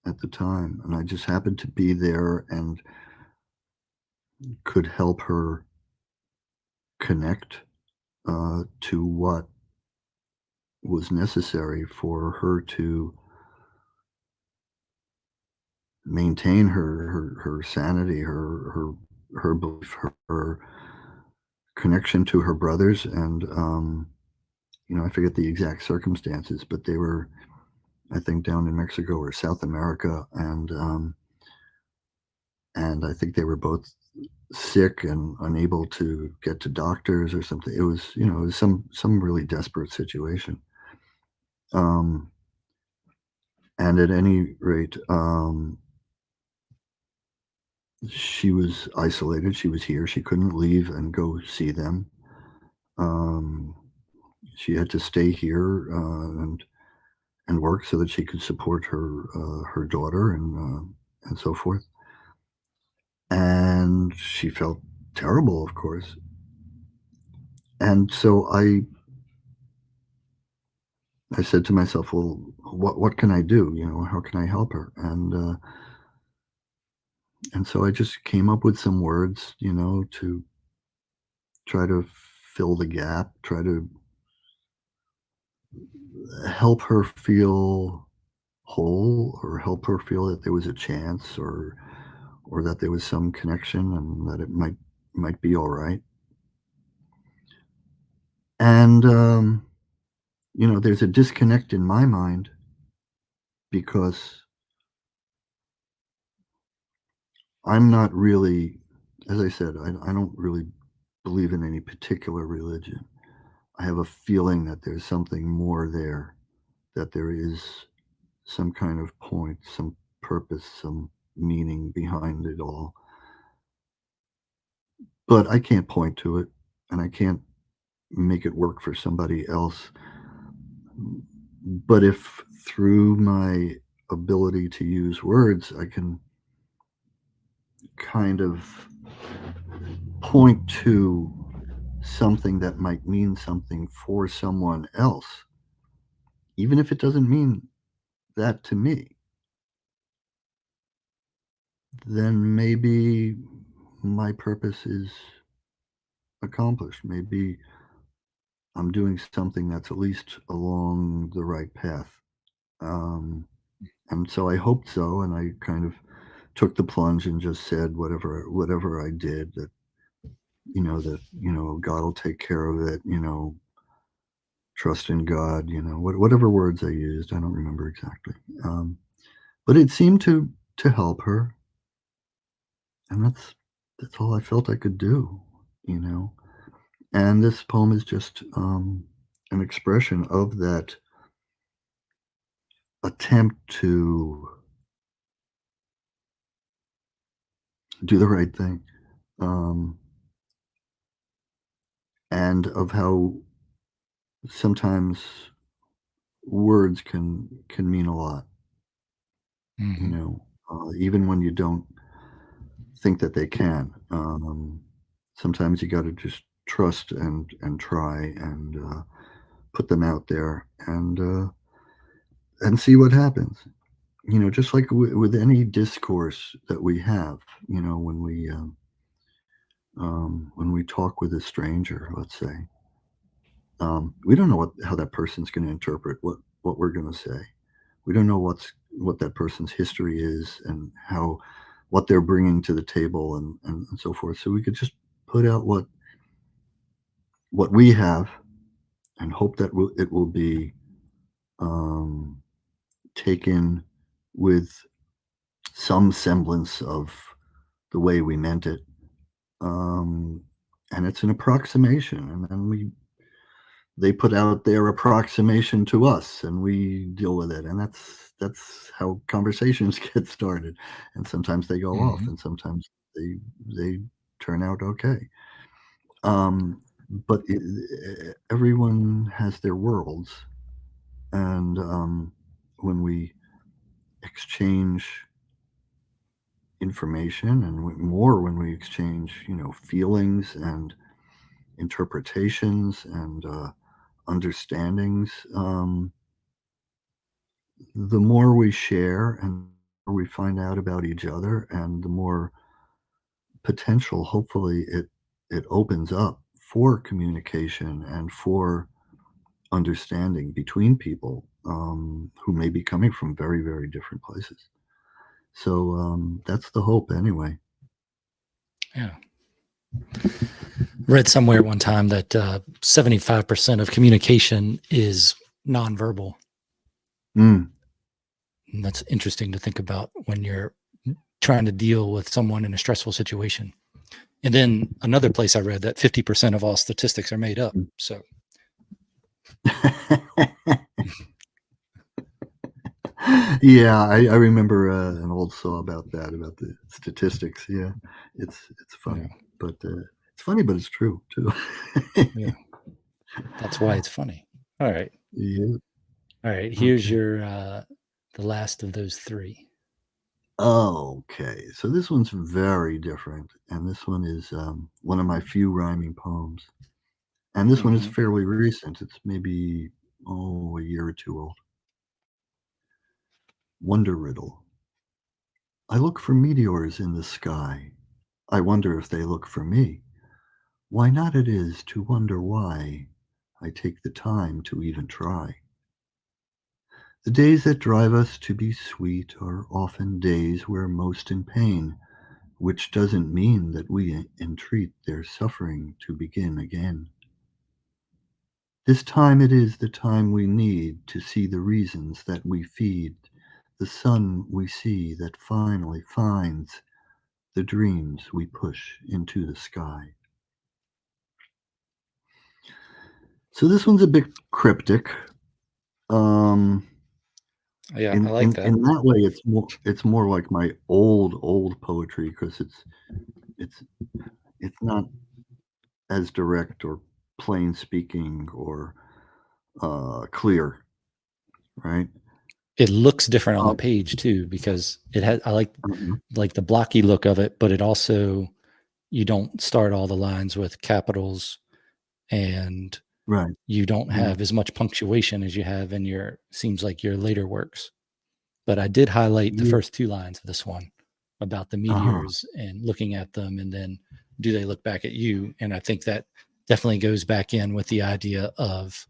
at the time, and I just happened to be there and could help her connect to what was necessary for her to maintain her sanity, her belief, her connection to her brothers, and I forget the exact circumstances, but they were, I think, down in Mexico or South America, and I think they were both sick and unable to get to doctors or something. It was some really desperate situation. Um, and at any rate, she was isolated. She was here. She couldn't leave and go see them. Um, she had to stay here and work so that she could support her daughter and so forth. And she felt terrible, of course. And so I said to myself, well, what can I do? How can I help her? And so I just came up with some words, to try to fill the gap, try to help her feel whole, or help her feel that there was a chance, or that there was some connection and that it might be all right. And there's a disconnect in my mind because I'm not really, as I said, I don't really believe in any particular religion. I have a feeling that there's something more there, that there is some kind of point, some purpose, some meaning behind it all. But I can't point to it, and I can't make it work for somebody else. But if through my ability to use words, I can kind of point to something that might mean something for someone else, even if it doesn't mean that to me, then maybe my purpose is accomplished. Maybe I'm doing something that's at least along the right path. Um, and so I hoped so, and I kind of took the plunge and just said whatever I did, that God will take care of it. Trust in God. Whatever words I used, I don't remember exactly. But it seemed to help her, and that's all I felt I could do. You know, and this poem is just an expression of that attempt to do the right thing, um, and of how sometimes words can mean a lot. Mhm. Even when you don't. think that they can. Sometimes you got to just trust and try and put them out there and see what happens. Just like with any discourse that we have, when we talk with a stranger, let's say, we don't know how that person's going to interpret what we're going to say. We don't know what that person's history is and how what they're bringing to the table and so forth. So we could just put out what we have and hope that it will be um, taken with some semblance of the way we meant it. Um, and it's an approximation, and then they put out their approximation to us, and we deal with it, and that's how conversations get started. And sometimes they go off, Hmm. and sometimes they turn out okay. Um, but everyone has their worlds, and when we exchange information, and more when we exchange, feelings and interpretations and understandings. The more we share and the more we find out about each other, and the more potential, hopefully, it opens up for communication and for understanding between people who may be coming from very, very different places. So that's the hope, anyway. Yeah. Read somewhere one time that 75% of communication is nonverbal. Mm. And that's interesting to think about when you're trying to deal with someone in a stressful situation. And then another place I read that 50% of all statistics are made up. So, Yeah, I remember an old saw about that, about the statistics. Yeah, it's yeah, funny, but it's funny, but it's true too. yeah, that's why it's funny. All right. Yeah. All right. Here's Okay. your, the last of those three. Okay. So this one's very different, and this one is one of my few rhyming poems. And this one is Mm-hmm. fairly recent. It's maybe a year or two old. Wonder riddle. I look for meteors in the sky. I wonder if they look for me. Why not it is to wonder why I take the time to even try. The days that drive us to be sweet are often days we're most in pain, which doesn't mean that we entreat their suffering to begin again. This time it is the time we need to see the reasons that we feed, the sun we see that finally finds the dreams we push into the sky. So this one's a bit cryptic. Um, Yeah, I in like in that. in that way, it's more like my old poetry because it's it's not as direct or plain speaking or clear, right? It looks different on the Um, page too, because it has, I mhm, like the blocky look of it, but it also, you don't start all the lines with capitals, and right. you don't Yeah. have as much punctuation as you have in your, seems like your later works. But I did highlight the Yeah. first two lines of this one about the Uh-huh. meteors and looking at them, and then do they look back at you? And I think that definitely goes back in with the idea of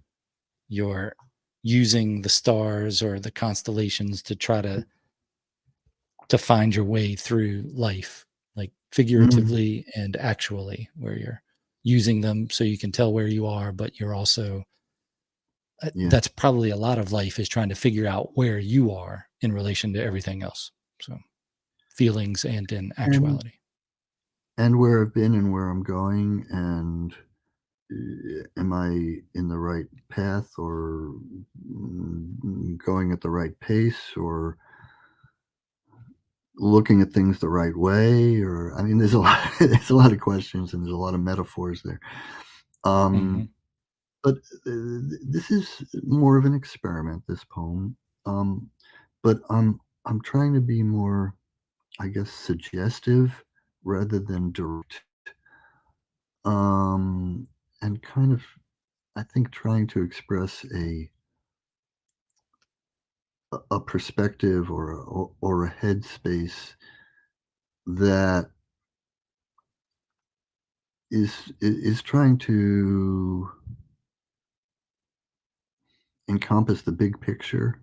your using the stars or the constellations to try to find your way through life, like Mhm. figuratively and actually, where you're using them so you can tell where you are, but you're also, Yeah. that's probably a lot of life, is trying to figure out where you are in relation to everything else. So feelings and in And actuality. where I've been and where I'm going, and am I in the right path, or going at the right pace, or looking at things the right way, or I mean, there's a lot there's a lot of questions and there's a lot of metaphors there. Hmm. Um, but this is more of an experiment, this poem. But I'm trying to be more, I guess, suggestive rather than direct, um, and kind of, I think, trying to express a perspective or a headspace that is trying to encompass the big picture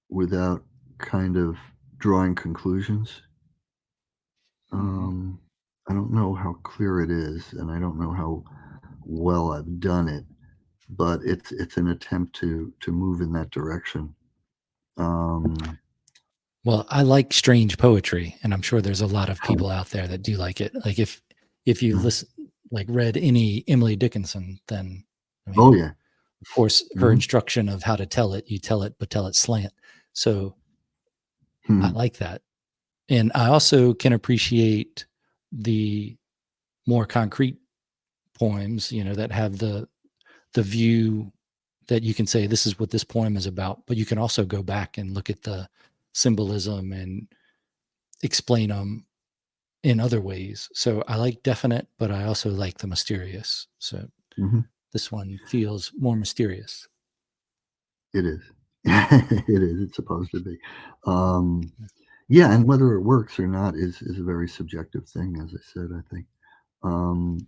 without kind of drawing conclusions. Mhm. Um, I don't know how clear it is, and I don't know how well I've done it, but it's an attempt to move in that direction. Um, Well, I like strange poetry, and I'm sure there's a lot of oh, people out there that do like it. Like if you mhm. listen, like read any Emily Dickinson, then I Oh, mean, yeah. of course, her Mhm. instruction of how to tell it, you tell it, but tell it slant. So I Mhm. like that, and I also can appreciate the more concrete poems, that have the view that you can say this is what this poem is about, but you can also go back and look at the symbolism and explain them in other ways. So I like definite, but I also like the mysterious. So Mhm. this one feels more mysterious. It is. It is, it's supposed to be. Um, yeah, and whether it works or not is a very subjective thing, as I said, I think. Um,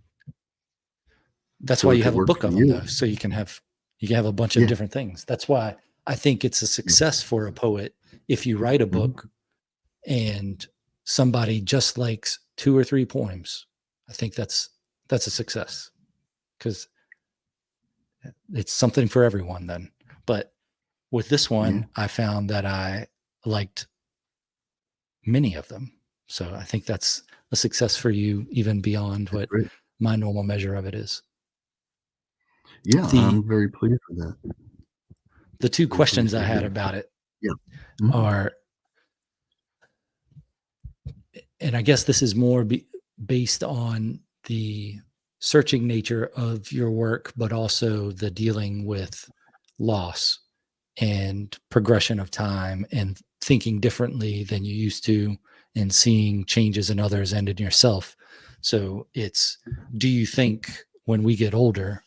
That's so why you if it have a works book for of them you, though, so you can have a bunch of yeah. different things. That's why I think it's a Yeah. success for a poet if you write a Mhm. book and somebody just likes two or three poems. I think that's a success because it's something for everyone then. But with this Yeah. one, I found that I liked many of them. So I think that's a success for you, even beyond That's what great. my normal measure of it is. Yeah, The I'm very pleased with that. the two Very questions pleased I to had hear. about it Yeah. Mhm. are, and I guess this is more based on the searching nature of your work, but also the dealing with loss and progression of time and thinking differently than you used to and seeing changes in others and in yourself. So it's, do you think when we get older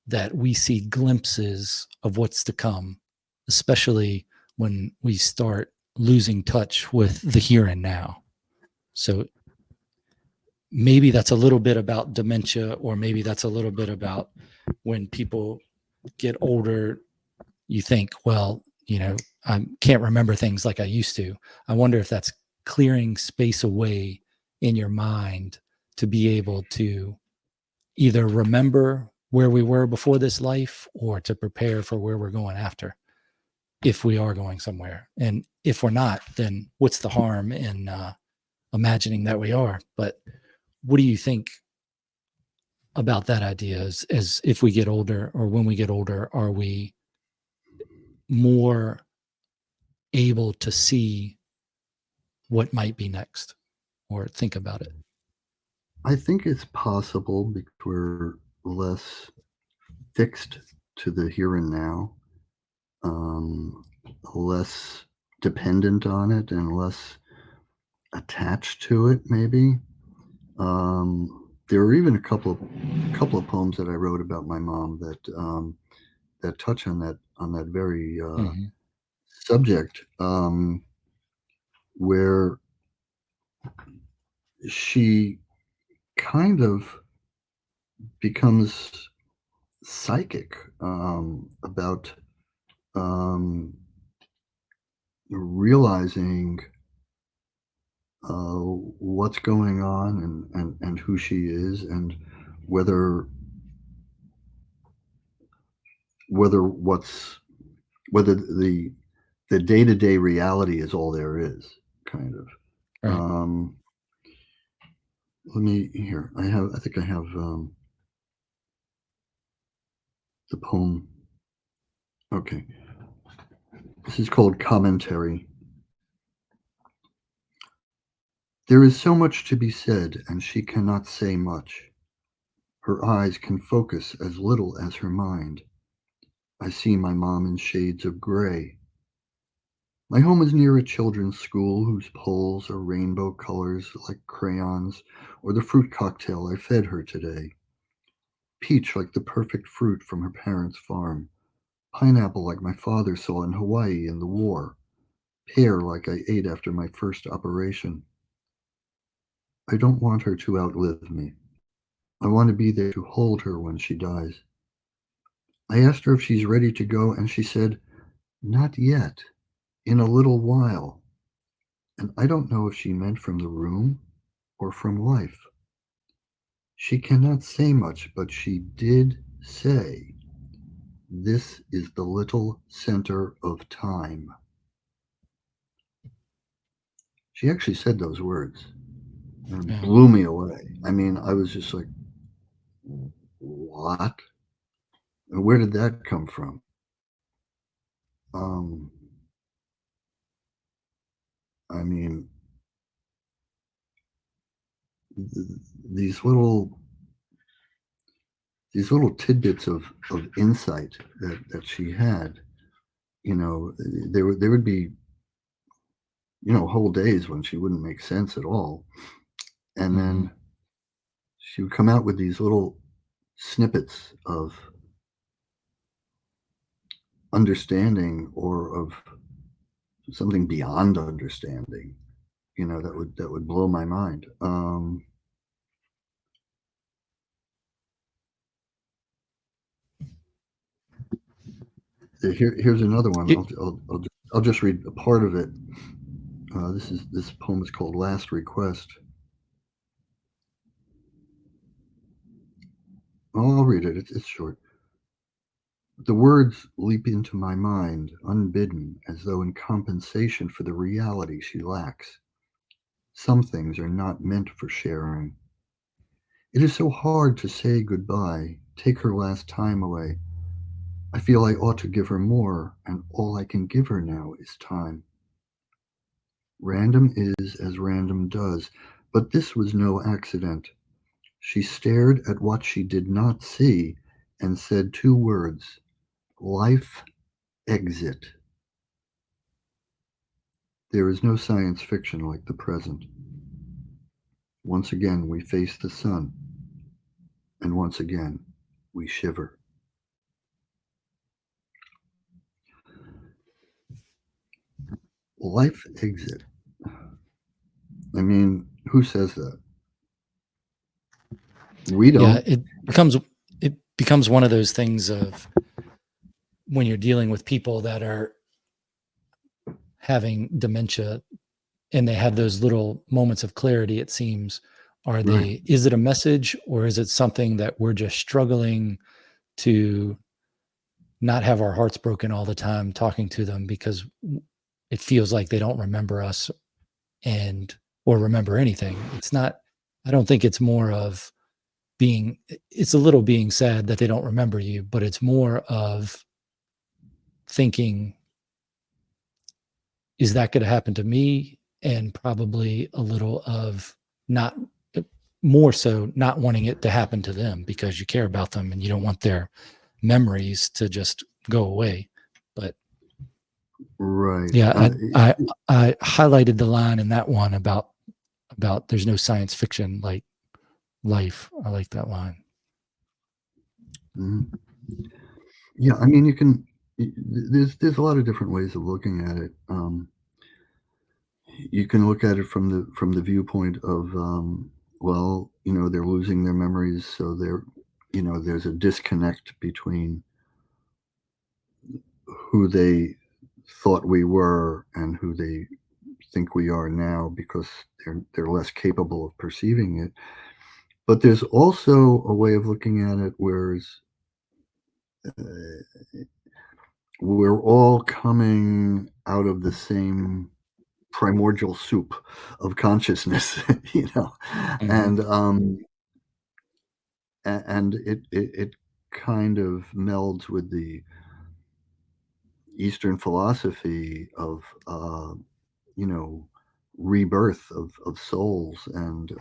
that we see glimpses of what's to come, especially when we start losing touch with the here and now? So maybe that's a little bit about dementia, or maybe that's a little bit about when people get older, you think, well, I can't remember things like I used to. I wonder if that's clearing space away in your mind to be able to either remember where we were before this life or to prepare for where we're going after, if we are going somewhere. And if we're not, then what's the harm in imagining that we are? But what do you think about that idea, as if we get older, or when we get older, are we more able to see what might be next or think about it? I think it's possible because we're less fixed to the here and now, um, less dependent on it and less attached to it maybe. There are even a couple of poems that I wrote about my mom that touch on that very Hmm. subject, where she kind of becomes psychic about um, realizing what's going on and who she is and whether whether what's whether the day-to-day reality is all there is, kind of. Right. Um, let me here. I think I have the poem. Okay, this is called Commentary. There is so much to be said, and she cannot say much. Her eyes can focus as little as her mind. I see my mom in shades of gray. My home is near a children's school whose poles are rainbow colors like crayons, or the fruit cocktail I fed her today. Peach like the perfect fruit from her parents' farm. Pineapple like my father saw in Hawaii in the war. Pear like I ate after my first operation. I don't want her to outlive me. I want to be there to hold her when she dies. I asked her if she's ready to go, and she said, "Not yet, in a little while." And I don't know if she meant from the room or from life. She cannot say much, but she did say, "This is the little center of time." She actually said those words and Yeah. blew me away. I mean, I was just like, what? And where did that come from? Um, I mean, th- these little these little tidbits of insight that she had, you know, there would be, whole days when she wouldn't make sense at all. And Hmm. then she would come out with these little snippets of understanding or of something beyond understanding, that would blow my mind. Here's another one. You, I'll just read a part of it. This poem is called "Last Request." I'll read it. It's short. The words leap into my mind, unbidden, as though in compensation for the reality she lacks. Some things are not meant for sharing. It is so hard to say goodbye, take her last time away. I feel I ought to give her more, and all I can give her now is time. Random is as random does, but this was no accident. She stared at what she did not see and said two words: life exit. There is no science fiction like the present. Once again we face the sun, and once again we shiver. Life exit. I mean, who says that? We yeah, don't. it becomes one of those things of when you're dealing with people that are having dementia and they have those little moments of clarity, it seems. Right. Is it a message or is it something that we're just struggling to not have our hearts broken all the time talking to them because it feels like they don't remember us and or remember anything? It's not, I don't think it's more of being, it's a little being sad that they don't remember you, but it's more of thinking, is that going to happen to me? And probably a little of not, more so not wanting it to happen to them because you care about them and you don't want their memories to just go away. But Right. yeah, I highlighted the line in that one about there's no science fiction like life. I like that line. Mhm. Yeah, I mean, you can. There's a lot of different ways of looking at it. You can look at it from the viewpoint of, well, they're losing their memories, so there's a disconnect between who they thought we were and who they think we are now because they're less capable of perceiving it. But there's also a way of looking at it where uh, we're all coming out of the same primordial soup of consciousness, you know, Mhm. and and it kind of melds with the Eastern philosophy of you know rebirth of souls and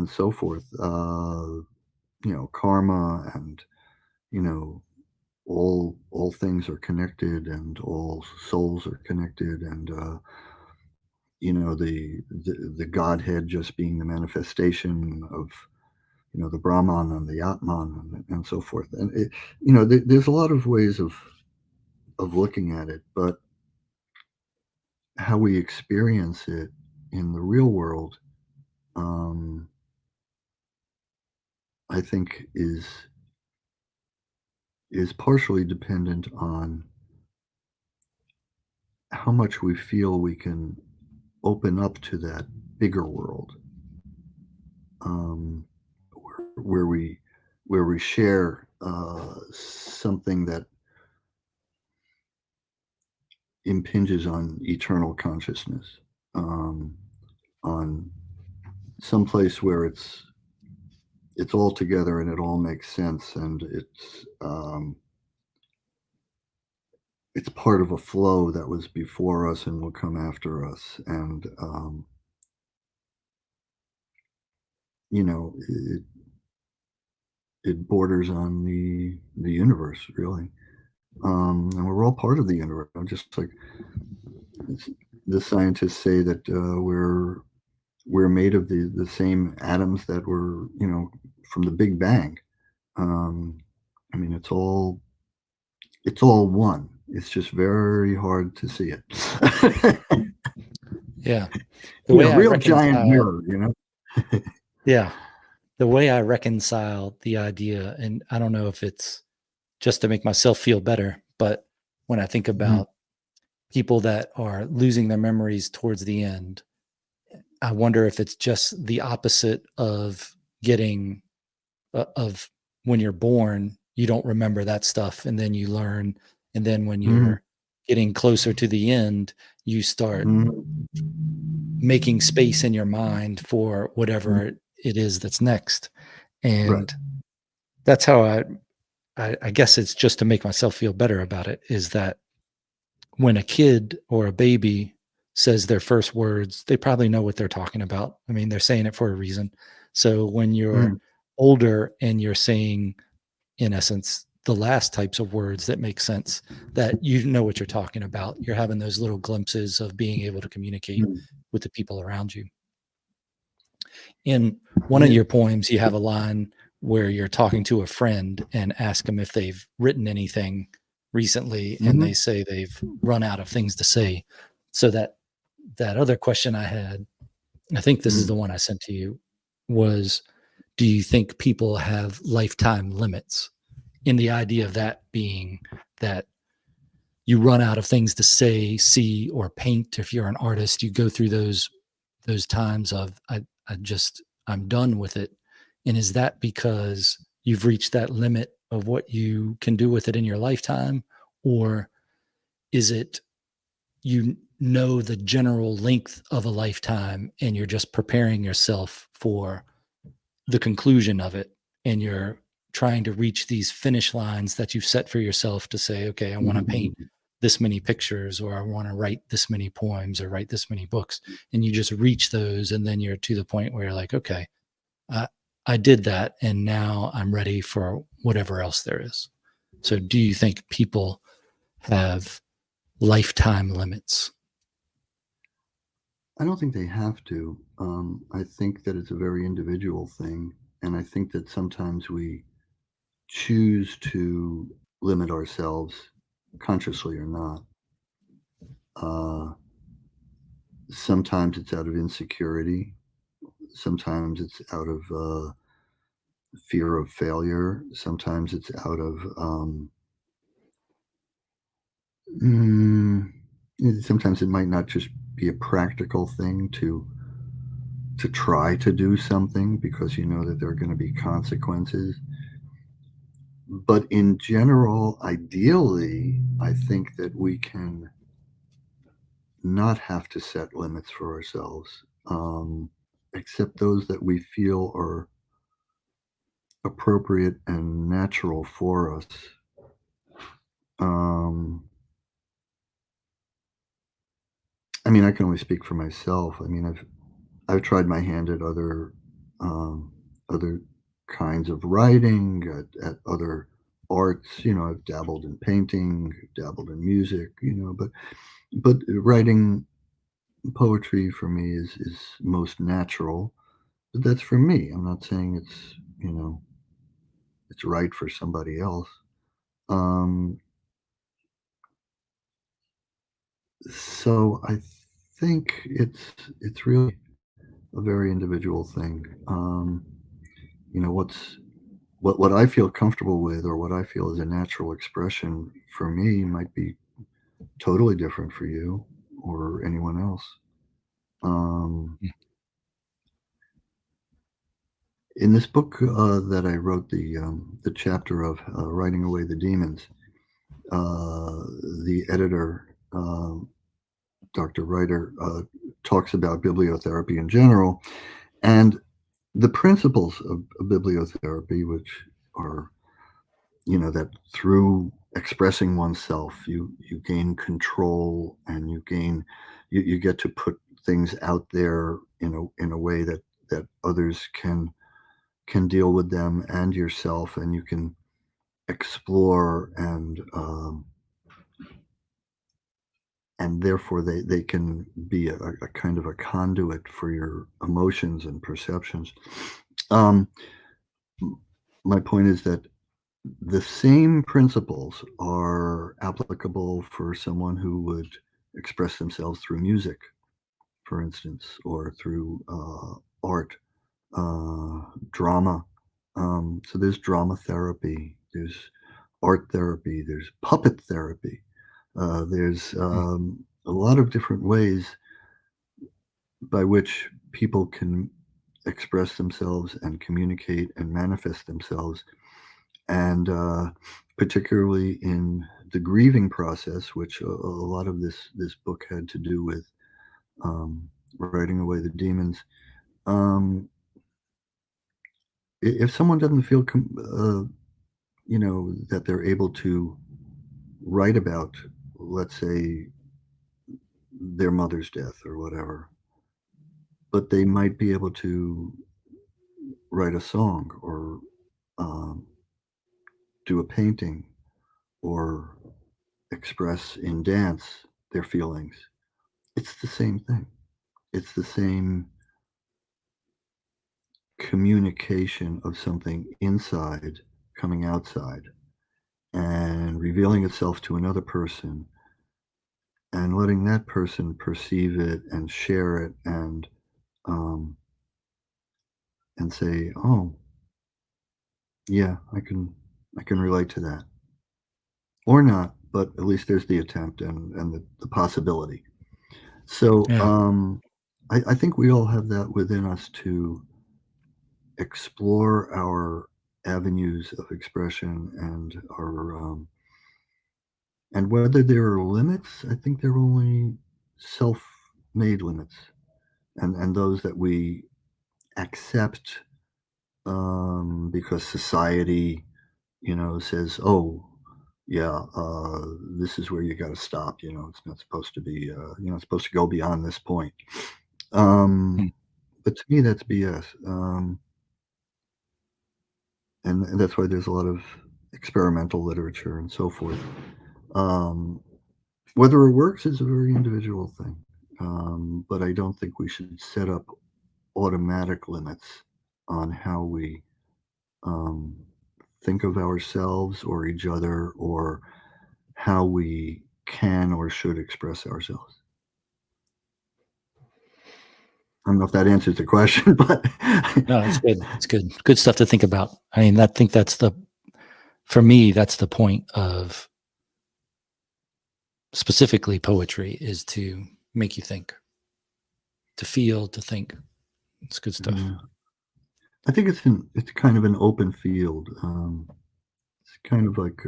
so forth. Karma and you know all things are connected and all souls are connected, and the Godhead just being the manifestation of the Brahman and the Atman and so forth. And there's a lot of ways of looking at it, but how we experience it in the real world, um, I think, is partially dependent on how much we feel we can open up to that bigger world, um, where we share something that impinges on eternal consciousness, um, on some place where it's all together and it all makes sense, and it's part of a flow that was before us and will come after us, and it borders on the universe, really. And we're all part of the universe. Just like it's- the scientists say that we're made of the same atoms that were from the Big Bang. Um, I mean, it's all one. It's just very hard to see it. Yeah. The way I Real giant reconcile, mirror. yeah, the way I reconcile the idea, and I don't know if it's just to make myself feel better, but when I think Mhm, about people that are losing their memories towards the end, I wonder if it's just the opposite of getting of when you're born, you don't remember that stuff, and then you learn, and then when mhm, you're getting closer to the end, you start mhm, making space in your mind for mhm. whatever it is that's next. Right. And that's how I guess it's just to make myself feel better about it, is that when a kid or a baby says their first words, they probably know what they're talking about. I mean, they're saying it for a reason. So when you're Mhm, older and you're saying, in essence, the last types of words that make sense, that you know what you're talking about, you're having those little glimpses of being able to communicate mhm. with the people around you. In one of Yeah. your poems, you have a line where you're talking to a friend and ask them if they've written anything recently, and they Mhm, say they've run out of things to say. So that other question I had, I think this is mhm, the one I sent to you, was do you think people have lifetime limits? In the idea of that being that you run out of things to say, see, or paint. If you're an artist, you go through those times of I'm done with it. And is that because you've reached that limit of what you can do with it in your lifetime? Or is it you know the general length of a lifetime and you're just preparing yourself for the conclusion of it, and you're trying to reach these finish lines that you've set for yourself to say, okay, I want to paint mhm. this many pictures, or I want to write this many poems, or write this many books, and you just reach those, and then you're to the point where you're like, okay, I, I did that, and now I'm ready for whatever else there is. So do you think people have lifetime limits? I don't think they have to. I think that it's a very individual thing, and I think that sometimes we choose to limit ourselves, consciously or not. Uh, Sometimes it's out of insecurity. Sometimes it's out of fear of failure. Sometimes it's out of mm, sometimes it might not just be a practical thing to try to do something because you know that there are going to be consequences. But in general, ideally, I think that we can not have to set limits for ourselves, except those that we feel are appropriate and natural for us. Um, I mean, I can only speak for myself. I mean, I've tried my hand at other kinds of writing, at other arts. I've dabbled in painting, dabbled in music, but writing poetry for me is most natural. But that's for me. I'm not saying it's right for somebody else. Um, so I think it's really a very individual thing. What I feel comfortable with, or what I feel is a natural expression for me, might be totally different for you or anyone else. Um, Mm. in this book that I wrote, the chapter of writing away the demons, uh, the editor, Dr. Ryder, talks about bibliotherapy in general and the principles of bibliotherapy, which are, that through expressing oneself, you gain control, and you get to put things out there in a way that others can deal with them and yourself, and you can explore, and therefore they can be a kind of a conduit for your emotions and perceptions. Um, my point is that the same principles are applicable for someone who would express themselves through music, for instance, or through art, drama. So there's drama therapy, there's art therapy, there's puppet therapy, there's Mm. a lot of different ways by which people can express themselves and communicate and manifest themselves. And particularly in the grieving process, which a lot of this book had to do with, writing away the demons. Um, if someone doesn't feel, that they're able to write about, let's say, their mother's death or whatever, but they might be able to write a song, or um, do a painting, or express in dance their feelings. It's the same thing. It's the same communication of something inside coming outside and revealing itself to another person, and letting that person perceive it and share it, um, and say, "Oh, yeah, I can relate to that," or not, but at least there's the attempt and the possibility. So Yeah. I think we all have that within us to explore our avenues of expression, and whether there are limits, I think they're only self-made limits, and those that we accept, because society, says, "Oh, yeah, this is where you got to stop." It's not supposed to be. It's supposed to go beyond this point. Mm. But to me, that's BS. And that's why there's a lot of experimental literature and so forth. Um, whether it works is a very individual thing, but I don't think we should set up automatic limits on how we, um, think of ourselves or each other, or how we can or should express ourselves. I don't know if that answers the question, but No, it's good. It's good. Good stuff to think about. I mean, I think for me, that's the point of specifically poetry, is to make you think, to feel, to think. It's good stuff. yeah, I think it's kind of an open field. It's kind of like,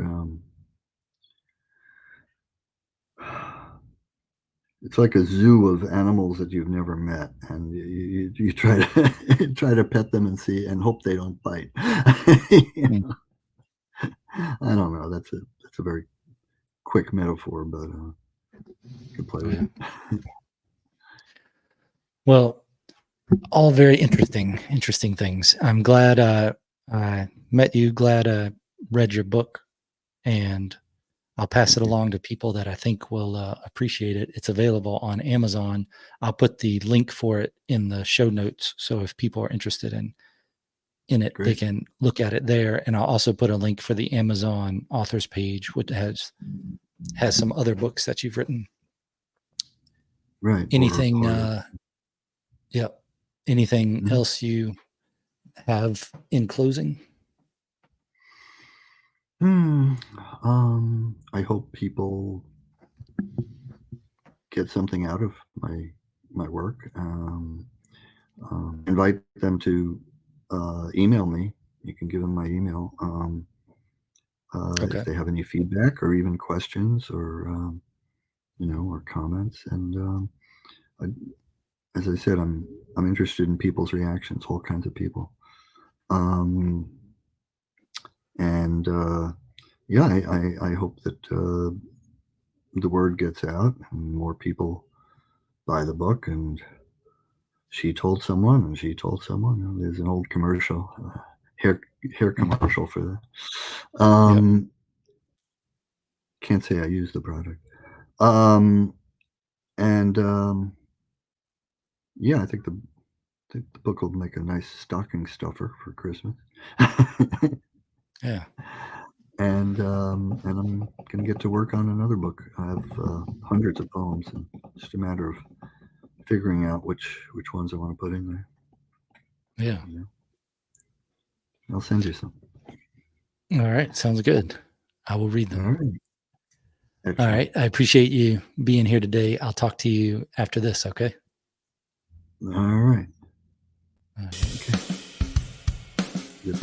it's like a zoo of animals that you've never met, and you try to try to pet them and see and hope they don't bite. You Mm. know? I don't know. That's a very quick metaphor, but you can play with Yeah. it. Well, all very interesting things. I'm glad I met you. Glad I read your book. and I'll pass Thank it you. along to people that I think will appreciate it. It's available on Amazon. I'll put the link for it in the show notes, so if people are interested in it, they Great. can look at it there. And I'll also put a link for the Amazon authors page, which has some other books that you've written. Right. Or Anything? part of. Yep. Anything Mhm. else you have in closing? Hmm. I hope people get something out of my work. Invite them to email me. You can give them my email if Okay. they have any feedback or even questions or or comments. And I, as I said, I'm interested in people's reactions, all kinds of people. Um, and yeah, I hope that the word gets out and more people buy the book. And she told someone, and she told someone. There's an old commercial, hair Mhm. commercial for that. Yep. Can't say I use the product. Um, and yeah, I think the book will make a nice stocking stuffer for Christmas. Yeah. And I'm gonna get to work on another book. I have hundreds of poems, and just a matter of figuring out which ones I want to put in there. Yeah. You know, I'll send you some. All right. Sounds good. I will read All them. right, All excellent. right. I appreciate you being here today. I'll talk to you after this. Okay. All right, All right. okay, good.